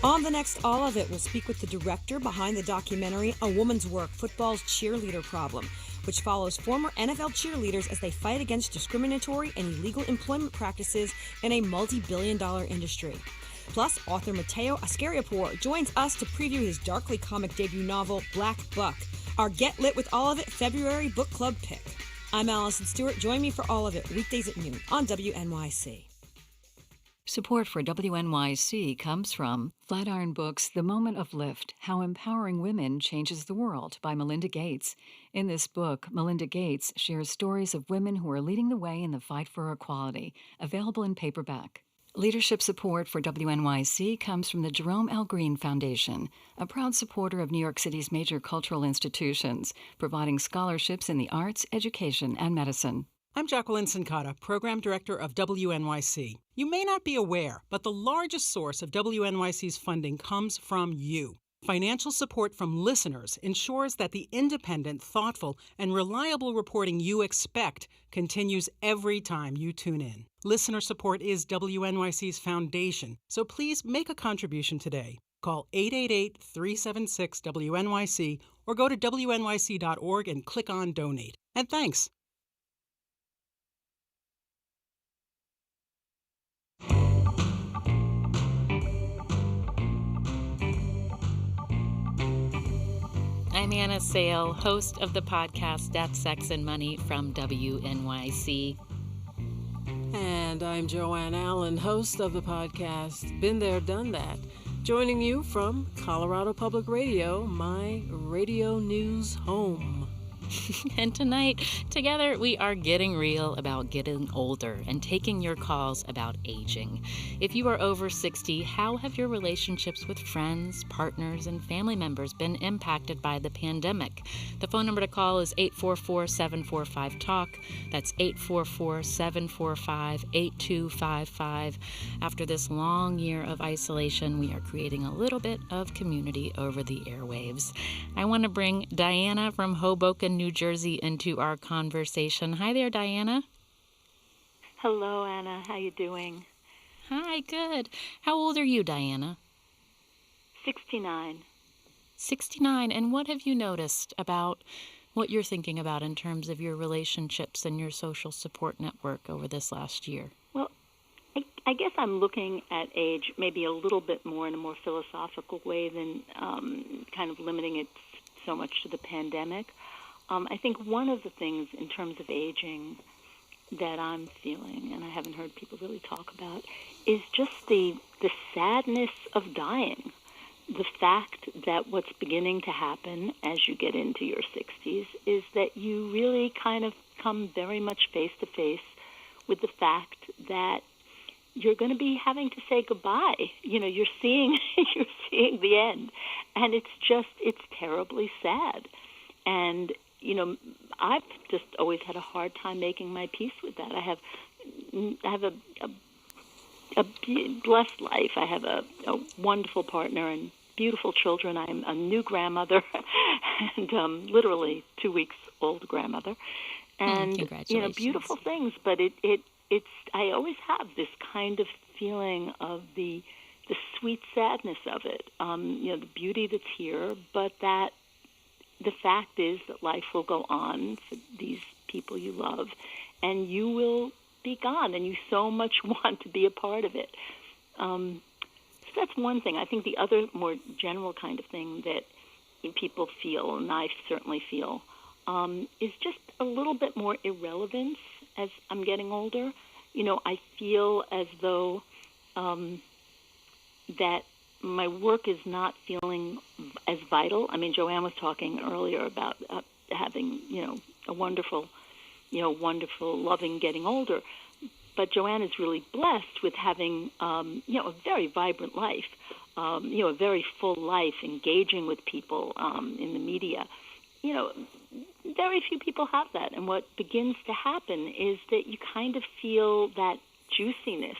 On the next All of It, we'll speak with the director behind the documentary A Woman's Work, Football's Cheerleader Problem, which follows former NFL cheerleaders as they fight against discriminatory and illegal employment practices in a multi-billion-dollar industry. Plus, author Matteo Ascariapour joins us to preview his darkly comic debut novel, Black Buck, our Get Lit with All of It February book club pick. I'm Allison Stewart. Join me for All of It, weekdays at noon on WNYC. Support for WNYC comes from Flatiron Books' The Moment of Lift, How Empowering Women Changes the World by Melinda Gates. In this book, Melinda Gates shares stories of women who are leading the way in the fight for equality, available in paperback. Leadership support for WNYC comes from the Jerome L. Green Foundation, a proud supporter of New York City's major cultural institutions, providing scholarships in the arts, education, and medicine. I'm Jacqueline Sincata, Program Director of WNYC. You may not be aware, but the largest source of WNYC's funding comes from you. Financial support from listeners ensures that the independent, thoughtful, and reliable reporting you expect continues every time you tune in. Listener support is WNYC's foundation, so please make a contribution today. Call 888-376-WNYC or go to WNYC.org and click on Donate. And thanks. I'm Anna Sale, host of the podcast Death, Sex, and Money from WNYC. And I'm Joanne Allen, host of the podcast Been There, Done That, joining you from Colorado Public Radio, my radio news home. And tonight, together, we are getting real about getting older and taking your calls about aging. If you are over 60, how have your relationships with friends, partners, and family members been impacted by the pandemic? The phone number to call is 844-745-TALK. That's 844-745-8255. After this long year of isolation, we are creating a little bit of community over the airwaves. I want to bring Diana from Hoboken, New Jersey into our conversation. Hi there, Diana. Hello, Anna. How you doing? Hi, good. How old are you, Diana? 69. 69. And what have you noticed about what you're thinking about in terms of your relationships and your social support network over this last year? Well, I guess I'm looking at age maybe a little bit more in a more philosophical way than kind of limiting it so much to the pandemic. I think one of the things in terms of aging that I'm feeling, and I haven't heard people really talk about, is just the sadness of dying. The fact that what's beginning to happen as you get into your 60s is that you really kind of come very much face to face with the fact that you're going to be having to say goodbye. You know, you're seeing the end, and it's terribly sad. And you know, I've just always had a hard time making my peace with that. I have a blessed life. I have a wonderful partner and beautiful children. I'm a new grandmother and literally 2 weeks old grandmother. And you know, beautiful things. But it's I always have this kind of feeling of the sweet sadness of it. You know, the beauty that's here, but that the fact is that life will go on for these people you love, and you will be gone, and you so much want to be a part of it. So that's one thing. I think the other more general kind of thing that people feel, and I certainly feel, is just a little bit more irrelevance as I'm getting older. You know, I feel as though that my work is not feeling as vital. I mean, Joanne was talking earlier about having, you know, a wonderful, loving getting older. But Joanne is really blessed with having, you know, a very vibrant life, you know, a very full life, engaging with people in the media. You know, very few people have that. And what begins to happen is that you kind of feel that juiciness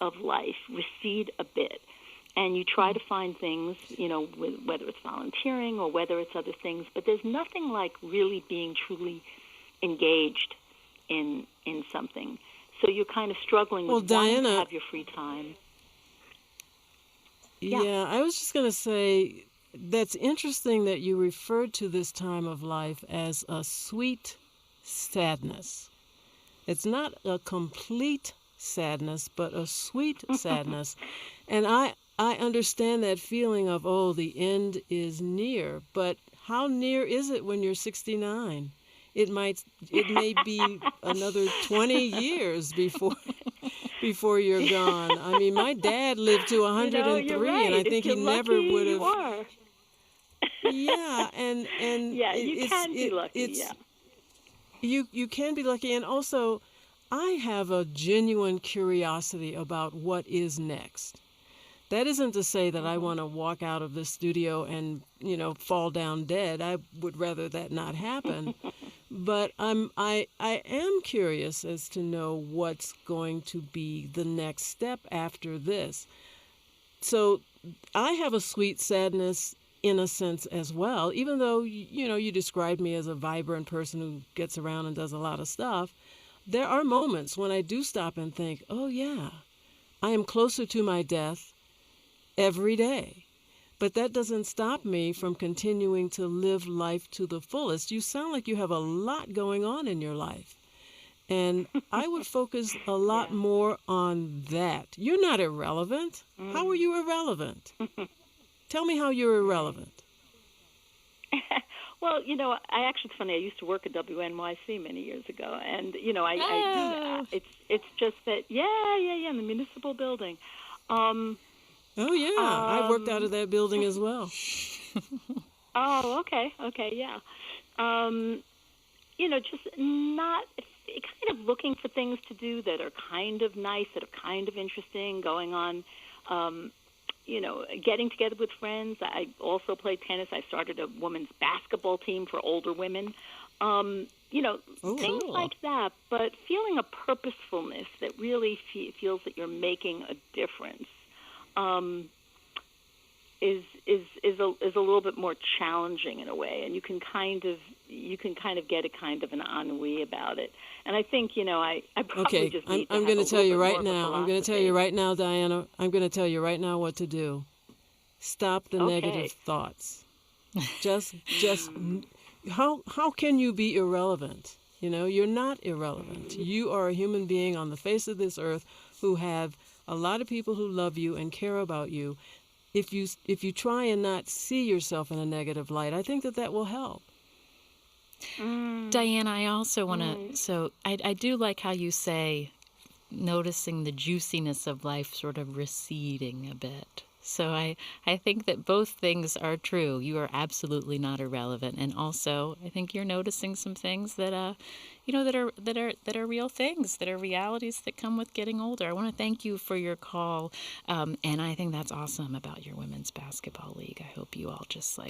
of life recede a bit. And you try to find things, you know, whether it's volunteering or whether it's other things, but there's nothing like really being truly engaged in something. So you're kind of struggling with wanting to have your free time. Yeah, I was just going to say that's interesting that you referred to this time of life as a sweet sadness. It's not a complete sadness, but a sweet sadness. And I understand that feeling of, oh, the end is near, but how near is it when you're 69? It may be another 20 years before you're gone. I mean, my dad lived to 103, you're right. And I think he never would have. You are. Yeah, and yeah, you can be lucky. You can be lucky, and also, I have a genuine curiosity about what is next. That isn't to say that I want to walk out of this studio and, fall down dead. I would rather that not happen. But I am curious as to know what's going to be the next step after this. So I have a sweet sadness in a sense as well, even though, you described me as a vibrant person who gets around and does a lot of stuff. There are moments when I do stop and think, oh yeah, I am closer to my death every day. But that doesn't stop me from continuing to live life to the fullest. You sound like you have a lot going on in your life. And I would focus a lot more on that. You're not irrelevant. How are you irrelevant? Tell me how you're irrelevant. Well, it's funny. I used to work at WNYC many years ago, and it's just that, in the municipal building. Oh, yeah. I worked out of that building as well. Oh, okay, yeah. Just not kind of looking for things to do that are kind of nice, that are kind of interesting, going on, getting together with friends. I also played tennis. I started a women's basketball team for older women. Things cool. like that, but feeling a purposefulness that really feels that you're making a difference. Is a little bit more challenging in a way, and you can kind of get a kind of an ennui about it. And I think I probably just need I'm going to tell you right now. I'm going to tell you right now, Diana. I'm going to tell you right now what to do. Stop the negative thoughts. Just how can you be irrelevant? You're not irrelevant. You are a human being on the face of this earth who have a lot of people who love you and care about you. If you try and not see yourself in a negative light, I think that will help. Diana, I also want to, so I do like how you say noticing the juiciness of life sort of receding a bit. So I think that both things are true. You are absolutely not irrelevant, and also I think you're noticing some things that that are real things, that are realities that come with getting older. I want to thank you for your call, and I think that's awesome about your women's basketball league. I hope you all just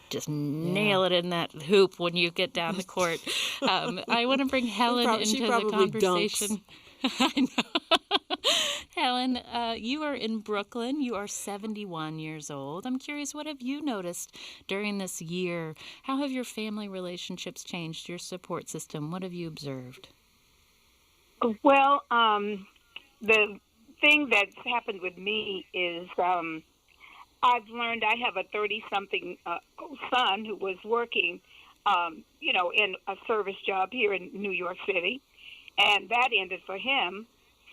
just nail it in that hoop when you get down the court. I want to bring Helen into the conversation. I know. Helen, you are in Brooklyn. You are 71 years old. I'm curious, what have you noticed during this year? How have your family relationships changed, your support system? What have you observed? Well, the thing that's happened with me is I've learned I have a 30-something son who was working, in a service job here in New York City, and that ended for him.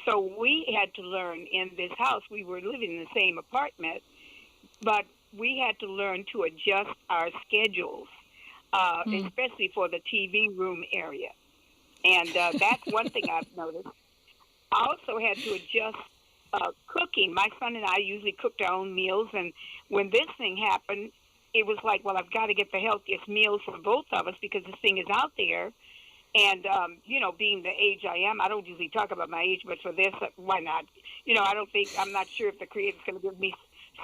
So we had to learn in this house. We were living in the same apartment, but we had to learn to adjust our schedules, especially for the TV room area. And that's one thing I've noticed. I also had to adjust cooking. My son and I usually cooked our own meals, and when this thing happened, it was like, well, I've got to get the healthiest meals for both of us because this thing is out there. And, being the age I am, I don't usually talk about my age, but for this, why not? I'm not sure if the Creator's going to give me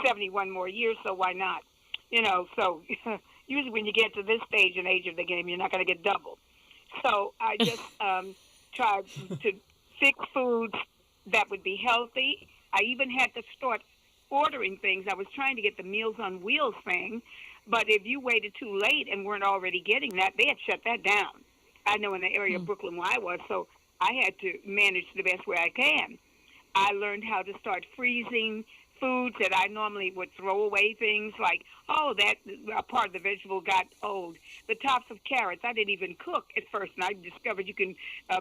71 more years, so why not? So usually when you get to this stage and age of the game, you're not going to get double. So I just tried to fix foods that would be healthy. I even had to start ordering things. I was trying to get the Meals on Wheels thing, but if you waited too late and weren't already getting that, they had shut that down. I know in the area of Brooklyn where I was, so I had to manage the best way I can. I learned how to start freezing foods that I normally would throw away, things like, that a part of the vegetable got old. The tops of carrots, I didn't even cook at first, and I discovered you can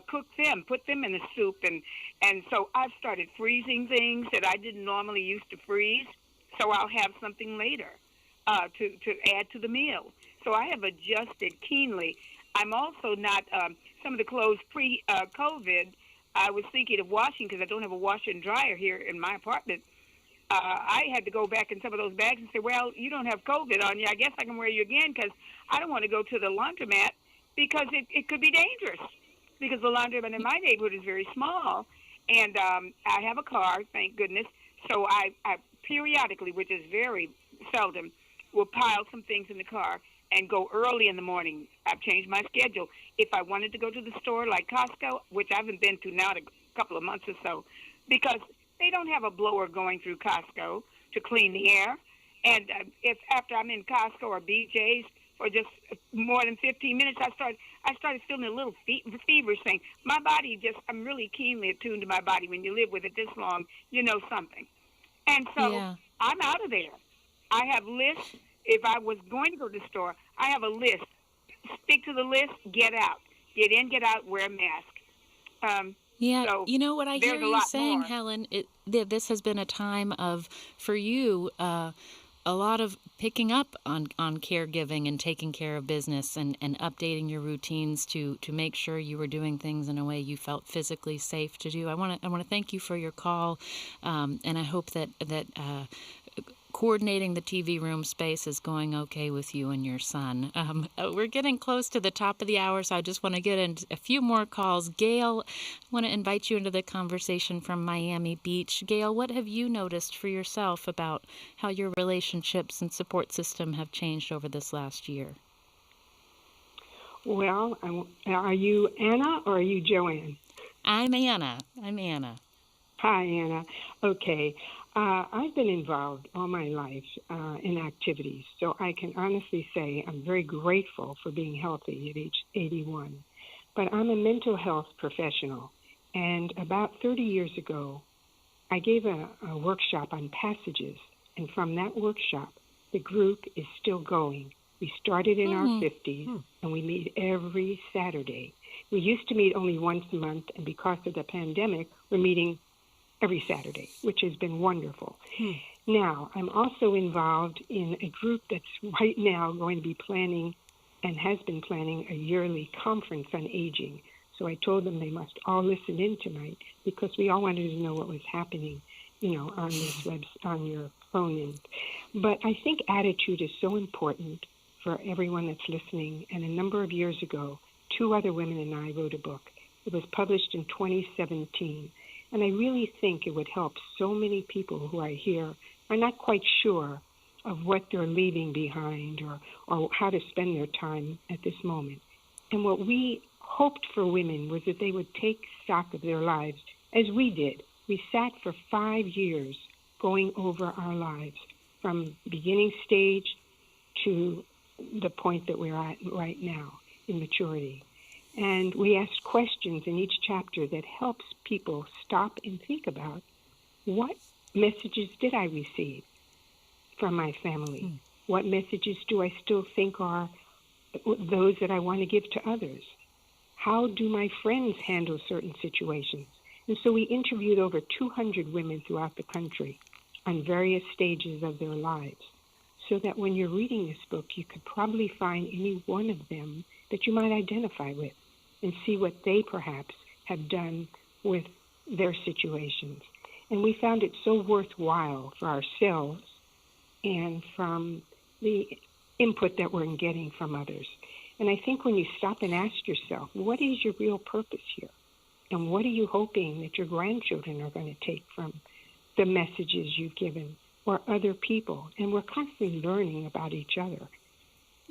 cook them, put them in the soup, and so I've started freezing things that I didn't normally used to freeze, so I'll have something later to add to the meal. So I have adjusted keenly. I'm also not, some of the clothes pre-COVID, I was thinking of washing because I don't have a washer and dryer here in my apartment. I had to go back in some of those bags and say, well, you don't have COVID on you. I guess I can wear you again because I don't want to go to the laundromat because it could be dangerous. because the laundromat in my neighborhood is very small, and I have a car, thank goodness. So I periodically, which is very seldom, will pile some things in the car and go early in the morning. I've changed my schedule. If I wanted to go to the store like Costco, which I haven't been to now in a couple of months or so, because they don't have a blower going through Costco to clean the air. And if after I'm in Costco or BJ's for just more than 15 minutes, I started feeling a little feverish thing. My body I'm really keenly attuned to my body. When you live with it this long, you know something. And so I'm out of there. I have lists. If I was going to go to the store, I have a list. Stick to the list, get out. Get in, get out, wear a mask. So you know what I hear you saying, Helen? This has been a time of, for you, a lot of picking up on caregiving and taking care of business and updating your routines to make sure you were doing things in a way you felt physically safe to do. I want to thank you for your call, and I hope that coordinating the TV room space is going okay with you and your son. We're getting close to the top of the hour, so I just want to get in a few more calls. Gail, I want to invite you into the conversation from Miami Beach. Gail, what have you noticed for yourself about how your relationships and support system have changed over this last year? Well, are you Anna or are you Joanne? I'm Anna. Hi, Anna. Okay. I've been involved all my life in activities, so I can honestly say I'm very grateful for being healthy at age 81. But I'm a mental health professional, and about 30 years ago, I gave a workshop on passages, and from that workshop, the group is still going. We started in our 50s, and we meet every Saturday. We used to meet only once a month, and because of the pandemic, we're meeting every Saturday, which has been wonderful. Now, I'm also involved in a group that's right now going to be planning and has been planning a yearly conference on aging. So I told them they must all listen in tonight because we all wanted to know what was happening, on this on your phone end. But I think attitude is so important for everyone that's listening. And a number of years ago, 2 other women and I wrote a book. It was published in 2017. And I really think it would help so many people who I hear are not quite sure of what they're leaving behind or how to spend their time at this moment. And what we hoped for women was that they would take stock of their lives as we did. We sat for 5 years going over our lives from beginning stage to the point that we're at right now in maturity. And we asked questions in each chapter that helps people stop and think about what messages did I receive from my family? What messages do I still think are those that I want to give to others? How do my friends handle certain situations? And so we interviewed over 200 women throughout the country on various stages of their lives, so that when you're reading this book, you could probably find any one of them that you might identify with and see what they perhaps have done with their situations. And we found it so worthwhile for ourselves and from the input that we're getting from others. And I think when you stop and ask yourself, what is your real purpose here? And what are you hoping that your grandchildren are going to take from the messages you've given or other people? And we're constantly learning about each other.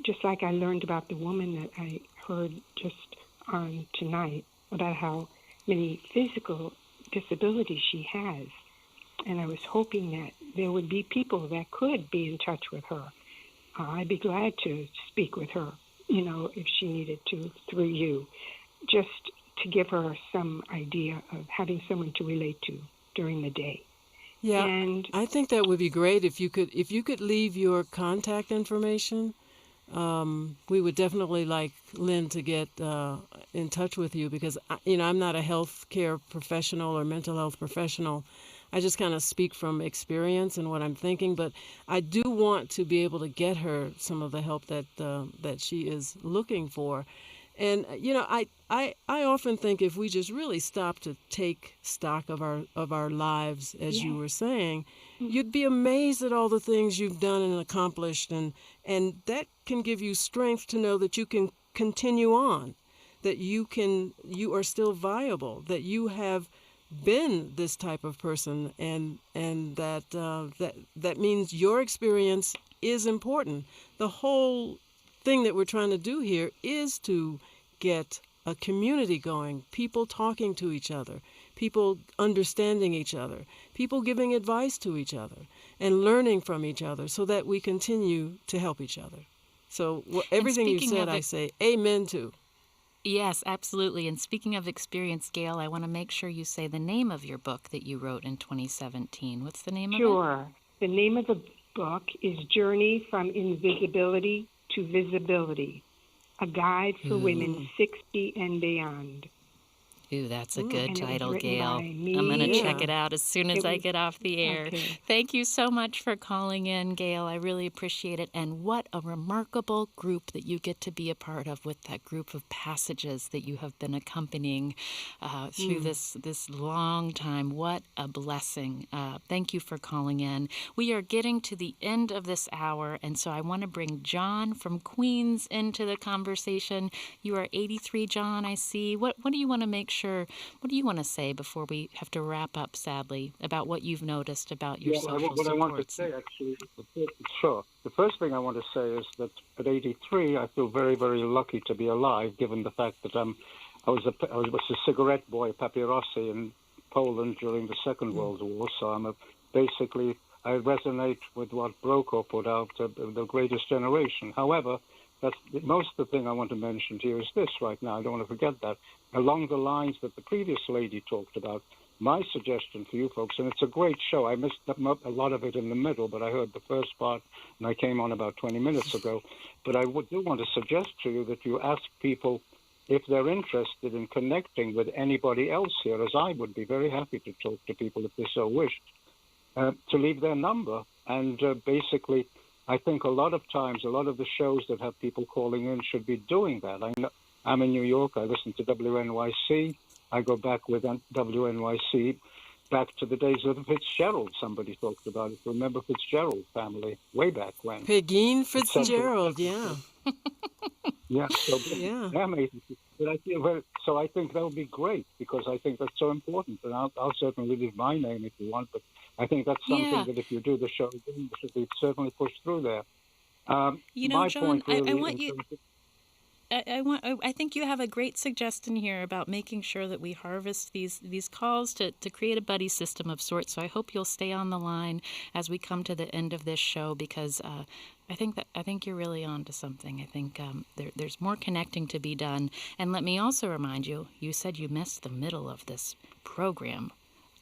Just like I learned about the woman that I heard just on tonight about how many physical disabilities she has. And I was hoping that there would be people that could be in touch with her. I'd be glad to speak with her, if she needed to, through you, just to give her some idea of having someone to relate to during the day. Yeah, and I think that would be great if you could leave your contact information. We would definitely like Lynn to get in touch with you because, I'm not a healthcare professional or mental health professional. I just kind of speak from experience and what I'm thinking, but I do want to be able to get her some of the help that she is looking for. And, I often think if we just really stop to take stock of our lives, as you were saying, you'd be amazed at all the things you've done and accomplished, and that can give you strength to know that you can continue on. that you are still viable, that you have been this type of person, and that means your experience is important. The whole thing that we're trying to do here is to get a community going, people talking to each other, people understanding each other, people giving advice to each other, and learning from each other so that we continue to help each other. So everything you said, I say amen to. Yes, absolutely. And speaking of experience, Gail, I want to make sure you say the name of your book that you wrote in 2017. What's the name of it? Sure. The name of the book is Journey from Invisibility to Visibility, a guide for women 60 and beyond. Ooh, that's a good title, Gail. I'm going to check it out as soon as I get off the air. Okay. Thank you so much for calling in, Gail. I really appreciate it. And what a remarkable group that you get to be a part of, with that group of passages that you have been accompanying through this long time. What a blessing. Thank you for calling in. We are getting to the end of this hour, and so I want to bring John from Queens into the conversation. You are 83, John, I see. What do you want to make sure? What do you want to say before we have to wrap up, sadly, about what you've noticed about your social supports? What I want to say, actually, sure. The first thing I want to say is that at 83, I feel very, very lucky to be alive, given the fact that I was a cigarette boy, papyrossi, in Poland during the Second World War. So basically, I resonate with what Brokaw put out, The Greatest Generation. However, most of the thing I want to mention to you is this right now. I don't want to forget that. Along the lines that the previous lady talked about, my suggestion for you folks, and it's a great show. I missed a lot of it in the middle, but I heard the first part, and I came on about 20 minutes ago. But I do want to suggest to you that you ask people if they're interested in connecting with anybody else here, as I would be very happy to talk to people if they so wished, to leave their number. And basically, I think a lot of times, a lot of the shows that have people calling in should be doing that. I'm in New York. I listen to WNYC. I go back with WNYC back to the days of the Fitzgerald. Somebody talked about it. Remember Fitzgerald family way back when? Pegeen Fitzgerald, yeah. Yeah, amazing. But I think that would be great, because I think that's so important. And I'll certainly leave my name if you want, but I think that's something that if you do the show, it should be certainly pushed through there. John, I want you. I think you have a great suggestion here about making sure that we harvest these calls to create a buddy system of sorts. So I hope you'll stay on the line as we come to the end of this show, because I think you're really on to something. I think there's more connecting to be done. And let me also remind you, you said you missed the middle of this program.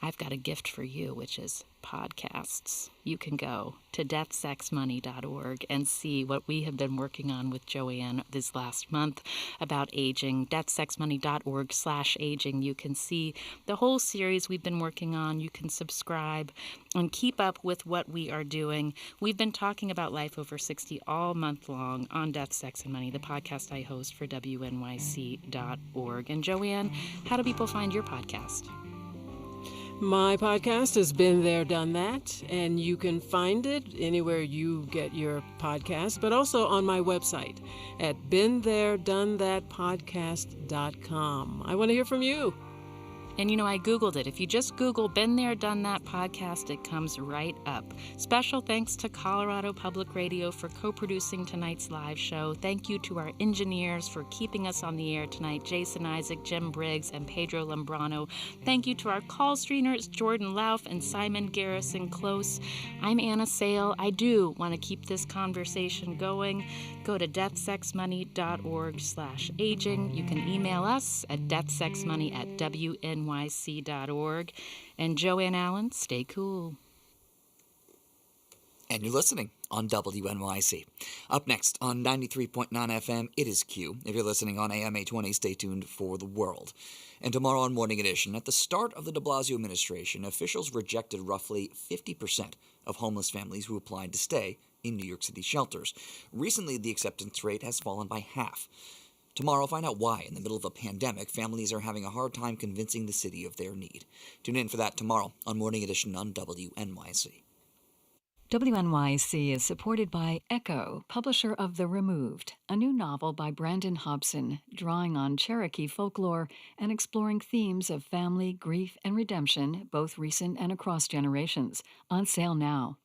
I've got a gift for you, which is podcasts. You can go to deathsexmoney.org and see what we have been working on with Joanne this last month about aging. deathsexmoney.org/aging. You can see the whole series we've been working on. You can subscribe and keep up with what we are doing. We've been talking about life over 60 all month long on Death, Sex, and Money, the podcast I host for WNYC.org. And Joanne, how do people find your podcast? My podcast has Been There, Done That, and you can find it anywhere you get your podcast, but also on my website at BeenThereDoneThatPodcast.com. I want to hear from you. And I Googled it. If you just Google Been There, Done That podcast, it comes right up. Special thanks to Colorado Public Radio for co-producing tonight's live show. Thank you to our engineers for keeping us on the air tonight, Jason Isaac, Jim Briggs, and Pedro Lambrano. Thank you to our call screeners, Jordan Lauf and Simon Garrison Close. I'm Anna Sale. I do want to keep this conversation going. Go to deathsexmoney.org/aging. You can email us at deathsexmoney@WNYC.org. And Joanne Allen, stay cool. And you're listening on WNYC. Up next on 93.9 FM, it is Q. If you're listening on AM 820, stay tuned for The World. And tomorrow on Morning Edition, at the start of the de Blasio administration, officials rejected roughly 50% of homeless families who applied to stay in New York City shelters. Recently, the acceptance rate has fallen by half. Tomorrow, find out why, in the middle of a pandemic, families are having a hard time convincing the city of their need. Tune in for that tomorrow on Morning Edition on WNYC. WNYC is supported by Echo, publisher of The Removed, a new novel by Brandon Hobson, drawing on Cherokee folklore and exploring themes of family, grief, and redemption, both recent and across generations. On sale now.